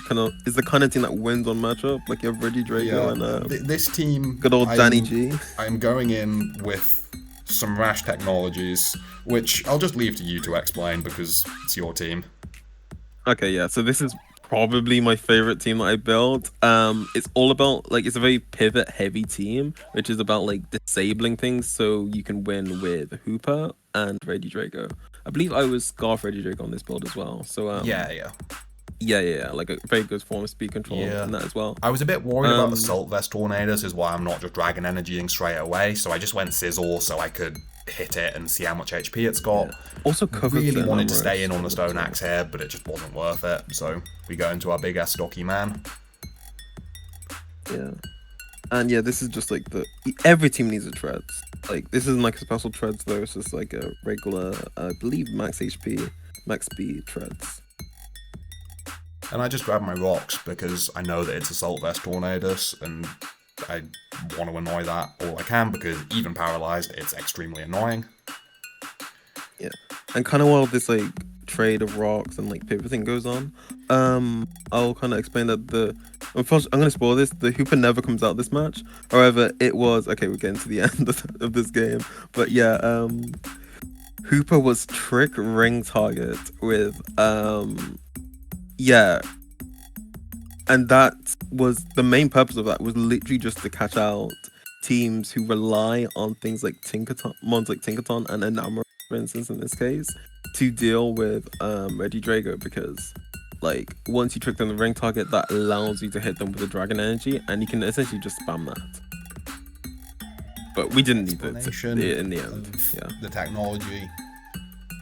Speaker 2: it's the kind of team that wins on matchup. Like you have Regidrago and
Speaker 1: this team,
Speaker 2: good old Danny G.
Speaker 1: I'm going in with some rash technologies, which I'll just leave to you to explain because it's your team.
Speaker 2: Okay, yeah. So this is probably my favorite team that I built. It's all about it's a very pivot heavy team, which is about disabling things so you can win with Hooper and Regidrago. I believe I was Scarf Regidrago on this build as well. So yeah, like a very good form of speed control in that as well.
Speaker 1: I was a bit worried about Assault Vest Tornadoes, is why I'm not just Dragon Energying straight away. So I just went Scizor so I could hit it and see how much HP it's got.
Speaker 2: Yeah. Also,
Speaker 1: really wanted to stay in on the Stone Axe here, but it just wasn't worth it. So we go into our big ass stocky man.
Speaker 2: Yeah, and yeah, this is just every team needs a Treads. This isn't a special Treads though. It's just a regular, I believe, max HP, max speed Treads.
Speaker 1: And I just grab my rocks because I know that it's Assault Vest Tornadoes, and I want to annoy that all I can because even paralyzed, it's extremely annoying.
Speaker 2: Yeah, and kind of while this trade of rocks and pivot thing goes on, I'll kind of explain that I'm gonna spoil this. The Hooper never comes out this match. However, it was we're getting to the end of this game, but yeah, Hooper was trick ring target with and that was the main purpose of that was literally just to catch out teams who rely on things like Tinkaton, mons like Tinkaton and Enamor, for instance, in this case, to deal with Regidrago, because once you trick them the ring target, that allows you to hit them with the Dragon Energy, and you can essentially just spam that. But we didn't need it in the end.
Speaker 1: The technology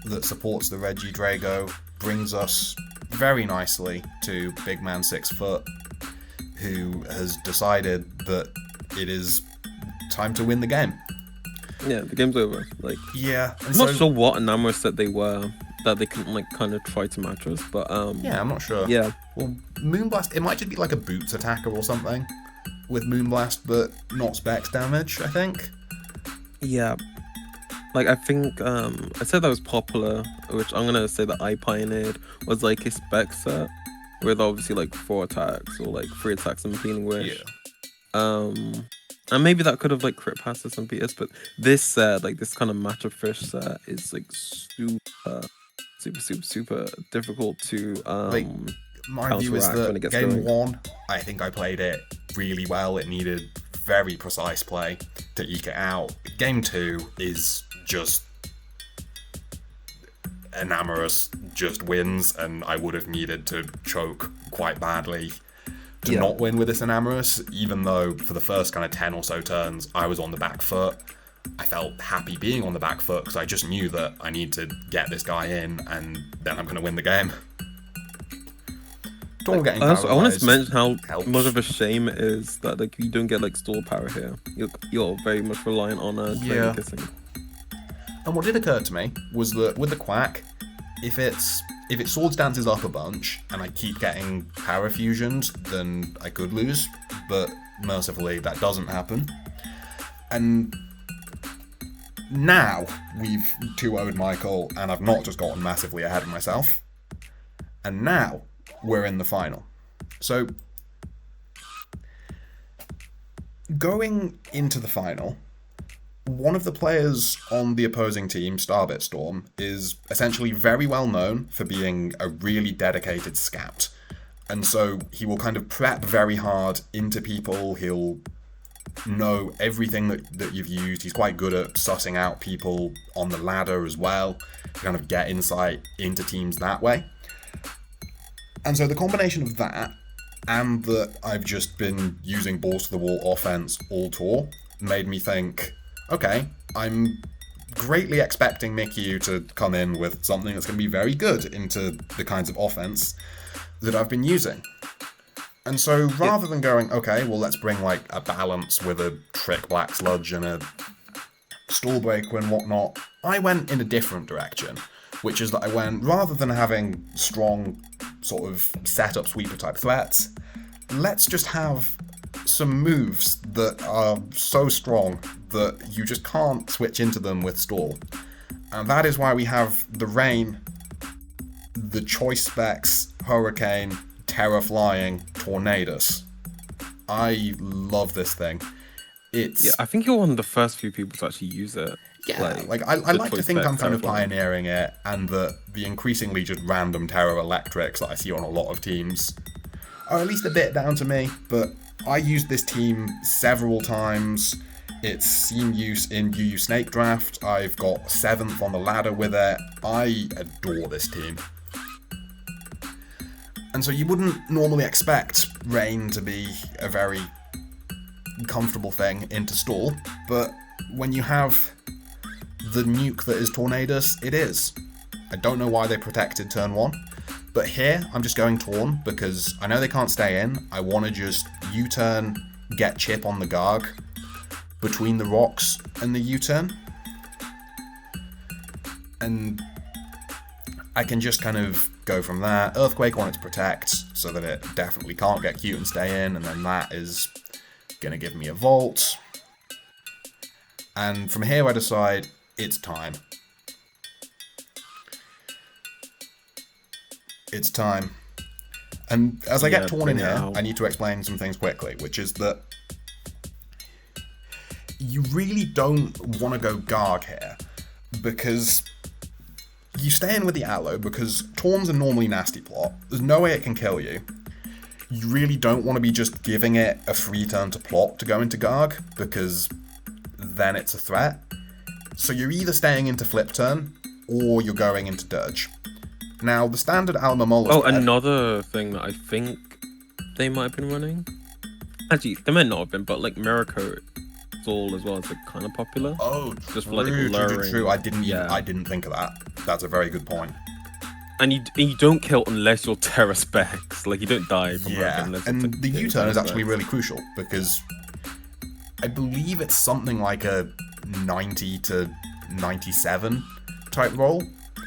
Speaker 1: that supports the Regidrago brings us very nicely to Big Man 6 Foot, who has decided that it is time to win the game.
Speaker 2: Yeah, the game's over. Like,
Speaker 1: Yeah, and
Speaker 2: I'm not sure what Enamorous that they were that they couldn't like kind of try to match us, but
Speaker 1: yeah, I'm not sure.
Speaker 2: yeah,
Speaker 1: Well, Moonblast, it might just be like a boots attacker or something with Moonblast, but not specs damage, I think.
Speaker 2: yeah. Like, I think I said that was popular, which I'm gonna say that I pioneered, was like a spec set with obviously like 4 attacks or like 3 attacks and Bleeding Wish.
Speaker 1: Yeah.
Speaker 2: And maybe that could have like crit passes some PS, but this set, like this kind of matchup fish set, is like super difficult to
Speaker 1: Like, my view is
Speaker 2: counteract when it
Speaker 1: that
Speaker 2: gets
Speaker 1: game
Speaker 2: going.
Speaker 1: 1, I think I played it really well. It needed very precise play to eke it out. Game 2 is just Enamorous just wins, and I would have needed to choke quite badly to
Speaker 2: Yeah.
Speaker 1: not win with this Enamorous, even though for the first kind of 10 or so turns I was on the back foot. I felt happy being on the back foot because I just knew that I need to get this guy in and then I'm going to win the game. Torn getting
Speaker 2: I wanted
Speaker 1: paralyzed
Speaker 2: to mention how
Speaker 1: helps.
Speaker 2: much of a shame it is that like you don't get like stall power here. You're very much reliant on
Speaker 1: Yeah.
Speaker 2: kissing.
Speaker 1: And what did occur to me was that with the Quack, if it Swords Dances up a bunch and I keep getting power fusions, then I could lose, but mercifully that doesn't happen. And now we've 2-0'd Michael, and I've not just gotten massively ahead of myself. And now we're in the final. So, going into the final, one of the players on the opposing team, Starbit Storm, is essentially very well known for being a really dedicated scout. And so he will kind of prep very hard into people, he'll know everything that you've used, he's quite good at sussing out people on the ladder as well, to kind of get insight into teams that way. And so the combination of that, and that I've just been using balls to the wall offense all tour, made me think, okay, I'm greatly expecting Mikyu to come in with something that's going to be very good into the kinds of offense that I've been using. And so rather than going, okay, well, let's bring like a balance with a trick Black Sludge and a stall breaker and whatnot, I went in a different direction, which is that I went, rather than having strong sort of setup sweeper type threats, let's just have some moves that are so strong that you just can't switch into them with stall. And that is why we have the Rain, the Choice Specs, Hurricane, Terra Flying, Tornadus. I love this thing.
Speaker 2: Yeah, I think you're one of the first few people to actually use it.
Speaker 1: Yeah, I like to think I'm kind of pioneering it, and that the increasingly just random Terra Electrics that I see on a lot of teams are at least a bit down to me, but I used this team several times. It's seen use in UU Snake Draft. I've got 7th on the ladder with it. I adore this team. And so you wouldn't normally expect Rain to be a very comfortable thing into stall, but when you have the nuke that is Tornadus, it is. I don't know why they protected turn 1, but here I'm just going Torn because I know they can't stay in. I want to just U-turn, get Chip on the Garg between the rocks and the U-turn. And I can just kind of go from there. Earthquake on its protect so that it definitely can't get cute and stay in, and then that is going to give me a Vault. And from here I decide it's time. It's time. And as I get Torn in here, I need to explain some things quickly, which is that you really don't want to go Garg here, because you stay in with the Aloe, because Torn's a normally nasty plot. There's no way it can kill you. You really don't want to be just giving it a free turn to plot to go into Garg, because then it's a threat. So you're either staying into flip turn, or you're going into Dirge. Now, the standard Alma Mola
Speaker 2: another thing that I think they might have been running. Actually, they might not have been, but like Miracle Stall as well is like kind of popular.
Speaker 1: Oh,
Speaker 2: just for like lowering.
Speaker 1: True. I didn't think of that. That's a very good point.
Speaker 2: And you don't kill unless you're Terra Specs. Like, you don't die from unless
Speaker 1: and the U-turn is actually really crucial, because I believe it's something like a 90 to 97 type roll.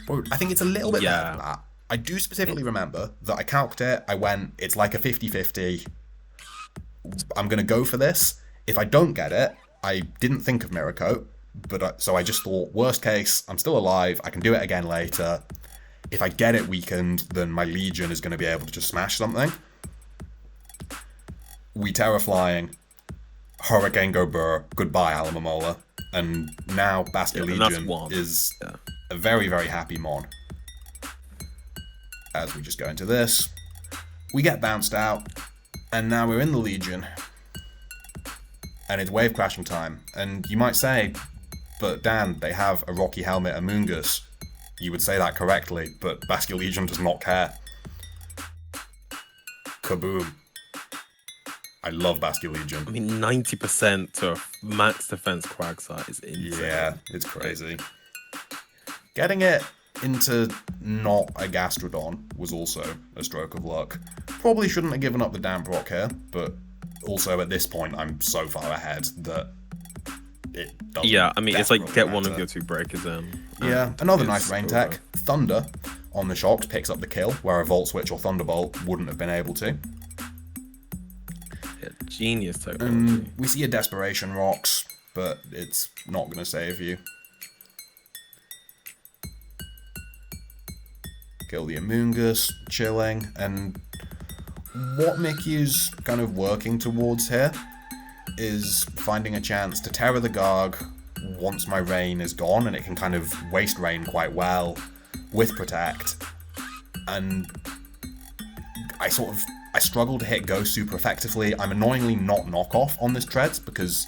Speaker 1: Or I think it's a little bit better than that. I do specifically remember that I calced it. I went, it's like a 50-50. I'm going to go for this. If I don't get it, I didn't think of Mirror Coat, so I just thought, worst case, I'm still alive. I can do it again later. If I get it weakened, then my Legion is going to be able to just smash something. We Terra Flying, Hurricane Go Burr, goodbye Alamamola. And now Bastia Legion is a very, very happy mon. As we just go into this, we get bounced out, and now we're in the Legion, and it's wave crashing time. And you might say, but Dan, they have a Rocky Helmet Amoongus. You would say that correctly, but Bastia Legion does not care. Kaboom. I love Bastia Legion.
Speaker 2: I mean, 90% to max defense Quagsire is insane.
Speaker 1: Yeah, it's crazy. Getting it into not a Gastrodon was also a stroke of luck. Probably shouldn't have given up the damp rock here, but also at this point I'm so far ahead that it doesn't.
Speaker 2: Yeah, I mean, it's like get
Speaker 1: matter.
Speaker 2: one of your two breakers in.
Speaker 1: Yeah, another nice rain tech. Thunder on the shocks picks up the kill, where a Volt Switch or Thunderbolt wouldn't have been able to.
Speaker 2: Yeah, genius technology.
Speaker 1: We see a Desperation Rocks, but it's not going to save you. Kill the Amoongus, chilling, and what Mikyu's kind of working towards here is finding a chance to Terra the Garg once my rain is gone, and it can kind of waste rain quite well with Protect. And I struggle to hit Ghost super effectively. I'm annoyingly not knockoff on this Treads because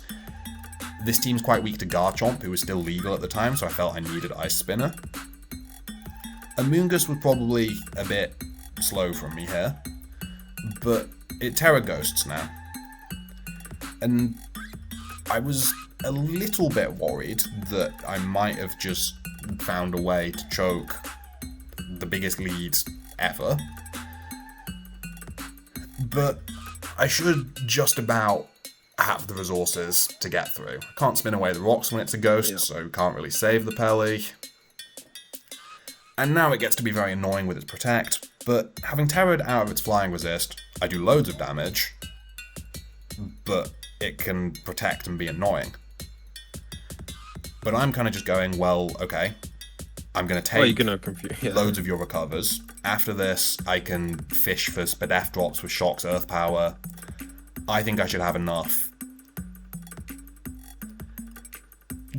Speaker 1: this team's quite weak to Garchomp, who was still legal at the time, so I felt I needed Ice Spinner. Amoongus was probably a bit slow from me here, but it Terra Ghosts now. And I was a little bit worried that I might have just found a way to choke the biggest lead ever. But I should just about have the resources to get through. I can't spin away the rocks when it's a ghost, so can't really save the Pelly. And now it gets to be very annoying with its Protect, but having Terra'd out of its Flying Resist, I do loads of damage, but it can Protect and be annoying. But I'm kind of just going, well, okay, I'm going to take loads of your recovers. After this, I can fish for Spadef drops with Shock's Earth Power. I think I should have enough.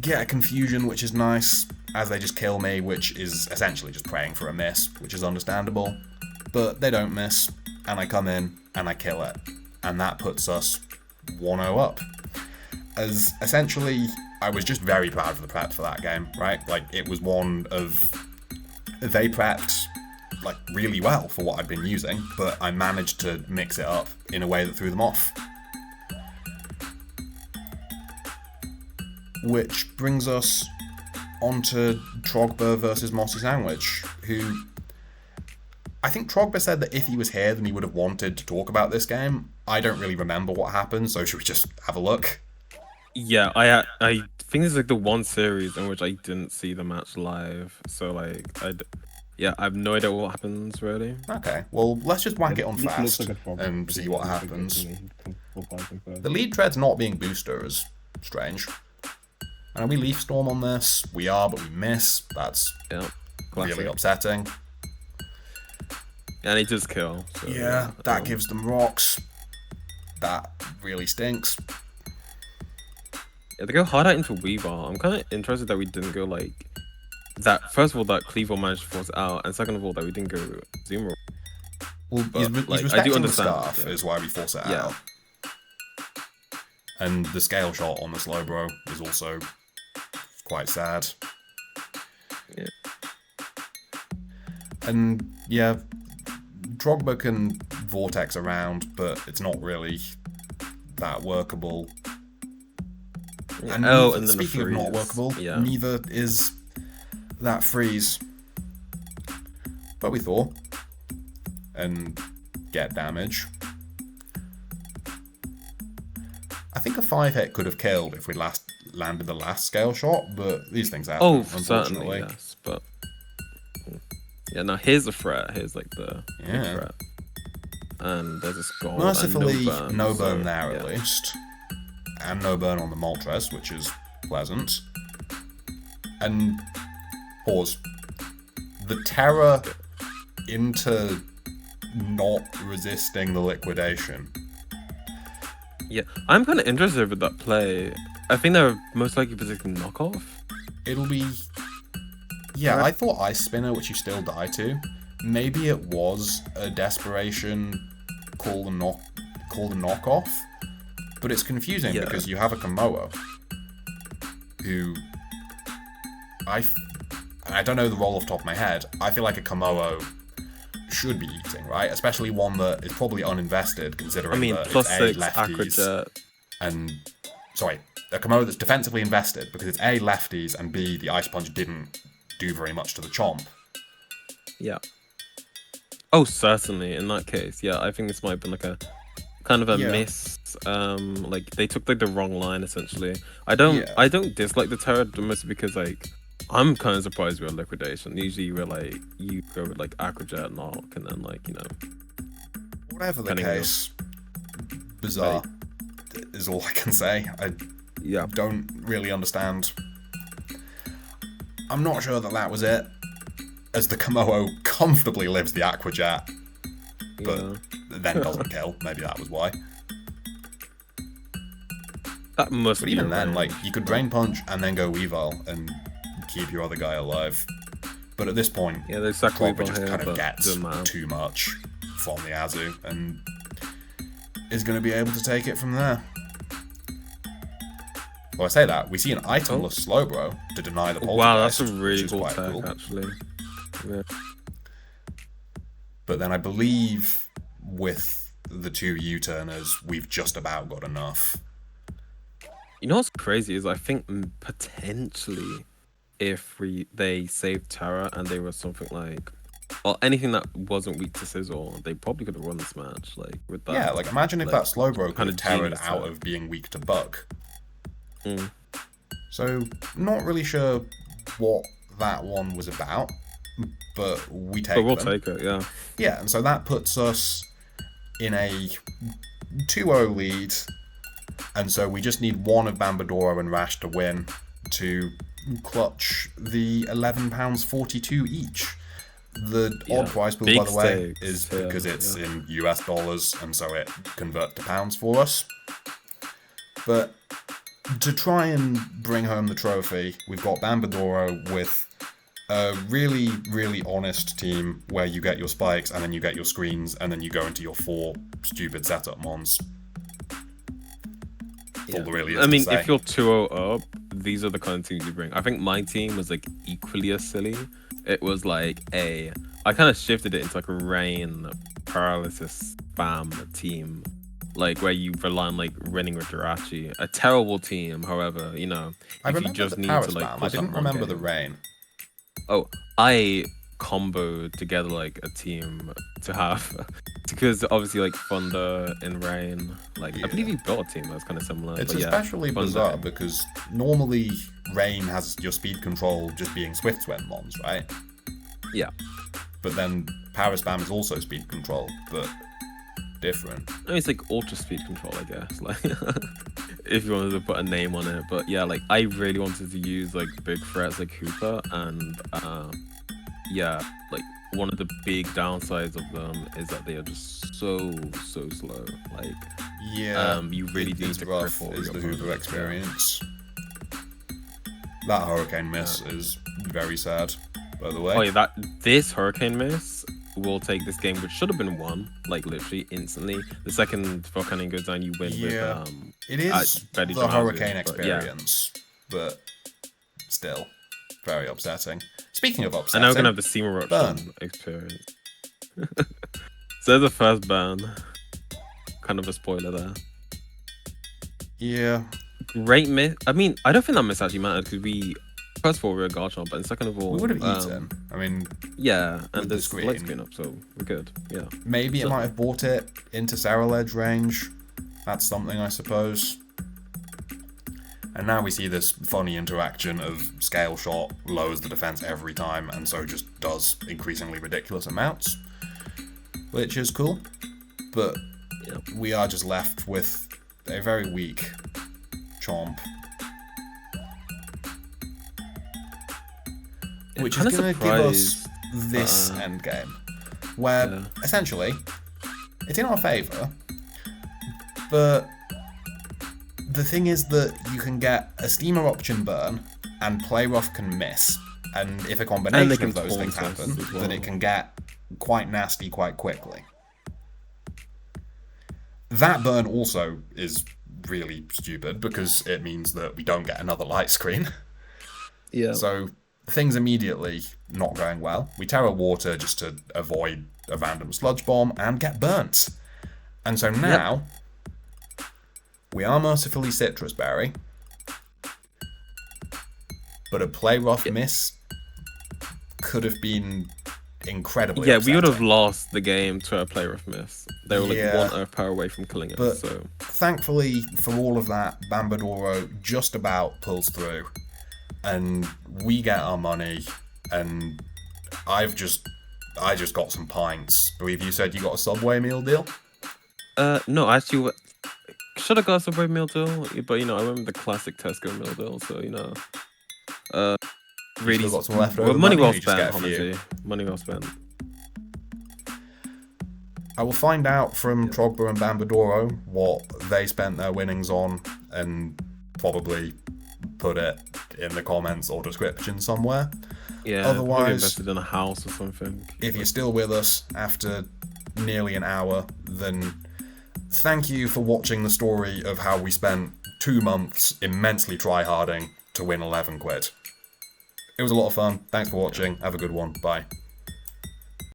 Speaker 1: Get a Confusion, which is nice, as they just kill me, which is essentially just praying for a miss, which is understandable. But they don't miss, and I come in, and I kill it. And that puts us 1-0 up. As essentially, I was just very proud of the prep for that game, right? Like, it was one of... They prepped, like, really well for what I'd been using, but I managed to mix it up in a way that threw them off. Which brings us onto Trogba versus Mossy Sandwich, who... I think Trogba said that if he was here, then he would have wanted to talk about this game. I don't really remember what happened, so should we just have a look?
Speaker 2: Yeah, I think this is like the one series in which I didn't see the match live, so like I have no idea what happens really.
Speaker 1: Okay, well let's just whack it on fast and see what happens. The lead Tread's not being booster is strange. And are we Leaf Storm on this? We are, but we miss. That's really upsetting.
Speaker 2: And he does kill. So,
Speaker 1: yeah, that gives them rocks. That really stinks.
Speaker 2: Yeah, they go hard out into Weaver. I'm kind of interested that we didn't go like that. First of all, that Cleaver managed to force it out, and second of all, that we didn't go Zoomer.
Speaker 1: Well, he's respecting the Scarf is why we force it out. And the Scale Shot on the Slowbro is also quite sad.
Speaker 2: Yeah.
Speaker 1: And yeah, Trogba can Vortex around, but it's not really that workable.
Speaker 2: Yeah.
Speaker 1: And speaking of not workable, neither is that freeze. But we Thaw and get damage. I think a 5-hit could have killed if we landed the last scale shot, but these things happen,
Speaker 2: Oh,
Speaker 1: unfortunately.
Speaker 2: certainly, yes. But yeah, now here's the threat. Here's like the big threat. And there's this goal.
Speaker 1: Mercifully,
Speaker 2: and
Speaker 1: no
Speaker 2: so,
Speaker 1: burn there at least. And no burn on the Moltres, which is pleasant. And pause. The terror into not resisting the liquidation.
Speaker 2: Yeah, I'm kind of interested with that play. I think they're most likely positioning knockoff.
Speaker 1: It'll be... Yeah, I thought Ice Spinner, which you still die to. Maybe it was a desperation call the knockoff. But it's confusing because you have a Komodo who... I don't know the roll off the top of my head. I feel like a Komodo should be eating, right? Especially one that is probably uninvested, considering that
Speaker 2: plus
Speaker 1: it's
Speaker 2: 6
Speaker 1: lefties
Speaker 2: Acrojet.
Speaker 1: and a Komodo that's defensively invested because it's A, lefties, and B, the Ice Punch didn't do very much to the Chomp.
Speaker 2: Yeah. Oh, certainly. In that case, yeah, I think this might have been like a kind of a miss. Like they took like the wrong line essentially. I don't dislike the Terror mostly because like I'm kind of surprised with liquidation. Usually you go with like Acrojet knock and then like, you know.
Speaker 1: Whatever the case, bizarre is all I can say. I don't really understand. I'm not sure that was it, as the Komodo comfortably lives the Aquajet, but then doesn't kill. Maybe that was why.
Speaker 2: That must
Speaker 1: But
Speaker 2: be
Speaker 1: even then,
Speaker 2: right.
Speaker 1: like, you could Drain Punch and then go Weavile and keep your other guy alive. But at this point, Trogba just kind of gets too much from the Azu and is going to be able to take it from there. Well, I say that, we see an itemless Slowbro to deny the Poltergeist.
Speaker 2: Wow, that's a really
Speaker 1: which is
Speaker 2: cool
Speaker 1: quite
Speaker 2: tech,
Speaker 1: cool.
Speaker 2: actually. Yeah.
Speaker 1: But then I believe with the 2 U-turners, we've just about got enough.
Speaker 2: You know what's crazy is I think potentially if they saved Terra and they were something like, or anything that wasn't weak to Sizzle, they probably could have won this match. Like with that.
Speaker 1: Yeah, like imagine if that Slowbro
Speaker 2: kind
Speaker 1: could have
Speaker 2: of
Speaker 1: Terra'd out of being weak to Buck.
Speaker 2: Mm.
Speaker 1: So, not really sure what that one was about, but we take
Speaker 2: But we'll
Speaker 1: them.
Speaker 2: take it, yeah.
Speaker 1: Yeah, and so that puts us in a 2-0 lead, and so we just need one of Bambadoro and Rash to win to clutch the £11.42 each. The odd price pool, by the way, is because it's in US dollars, and so it converts to pounds for us. But to try and bring home the trophy, we've got Bambadoro with a really, really honest team where you get your spikes, and then you get your screens, and then you go into your 4 stupid setup mons. That's all there really is
Speaker 2: I mean,
Speaker 1: to say.
Speaker 2: if you're 2-0 up, these are the kind of teams you bring. I think my team was like equally as silly. It was like I kind of shifted it into like a rain paralysis spam team. Like where you rely on like running with Jirachi. A terrible team, however, you know, if you just need to like
Speaker 1: I didn't remember the rain.
Speaker 2: Oh, I comboed together like a team to have because obviously like Thunder and Rain, like I believe you built a team that's kind of similar.
Speaker 1: It's
Speaker 2: but
Speaker 1: especially
Speaker 2: Thunder.
Speaker 1: bizarre because normally Rain has your speed control just being Swift Swim mons, right?
Speaker 2: Yeah.
Speaker 1: But then Power Spam is also speed control, but different.
Speaker 2: I mean, it's like ultra speed control, I guess. Like, if you wanted to put a name on it, but yeah, like I really wanted to use like big threats like Hooper, and yeah, like one of the big downsides of them is that they are just so slow. Like,
Speaker 1: yeah,
Speaker 2: you really do need to
Speaker 1: rough
Speaker 2: cripple
Speaker 1: is
Speaker 2: your
Speaker 1: the Hooper
Speaker 2: opponent,
Speaker 1: experience. That Hurricane miss is very sad, by the way.
Speaker 2: Oh yeah, this Hurricane miss will take this game, which should have been won, like literally instantly. The second Volcanic goes down, you win with
Speaker 1: it is the Hurricane experience, but still very upsetting. Speaking of upsetting,
Speaker 2: and now we're gonna have the Seam Eruption experience. So there's the first burn. Kind of a spoiler there.
Speaker 1: Yeah.
Speaker 2: Great miss. I mean, I don't think that miss actually mattered because first of all, we were a Garchomp, and second of all,
Speaker 1: we would have eaten. I mean,
Speaker 2: yeah, and
Speaker 1: the
Speaker 2: there's light screen up, so we're good. Yeah.
Speaker 1: Maybe it might have bought it into Sarah Ledge range. That's something, I suppose. And now we see this funny interaction of scale shot lowers the defense every time, and so just does increasingly ridiculous amounts, which is cool. But we are just left with a very weak Chomp, which is going to give us this endgame, where essentially it's in our favour, but the thing is that you can get a steamer option burn and play rough can miss, and if a combination of those things happen, then it can get quite nasty quite quickly. That burn also is really stupid because it means that we don't get another light screen.
Speaker 2: Yeah.
Speaker 1: So things immediately not going well. We Terra Water just to avoid a random sludge bomb and get burnt. And so now we are mercifully Citrus Berry, but a play rough miss could have been incredibly upsetting.
Speaker 2: We would have lost the game to a play rough miss. They were like 1 Earth Power away from killing us. So
Speaker 1: thankfully for all of that, Bambadoro just about pulls through, and we get our money. And I just got some pints. I believe you said you got a Subway meal deal.
Speaker 2: No, actually, should have got a Subway meal deal, but I went with the classic Tesco meal deal. So really
Speaker 1: got some leftover
Speaker 2: money well
Speaker 1: you just
Speaker 2: spent.
Speaker 1: get a few.
Speaker 2: Honestly, money well spent.
Speaker 1: I will find out from Trogba and Bambadoro what they spent their winnings on, and probably put it in the comments or description somewhere.
Speaker 2: Yeah,
Speaker 1: otherwise,
Speaker 2: invested in a house or something.
Speaker 1: If you're still with us after nearly an hour, then thank you for watching the story of how we spent 2 months immensely tryharding to win 11 quid. It was a lot of fun. Thanks for watching. Have a good one. Bye.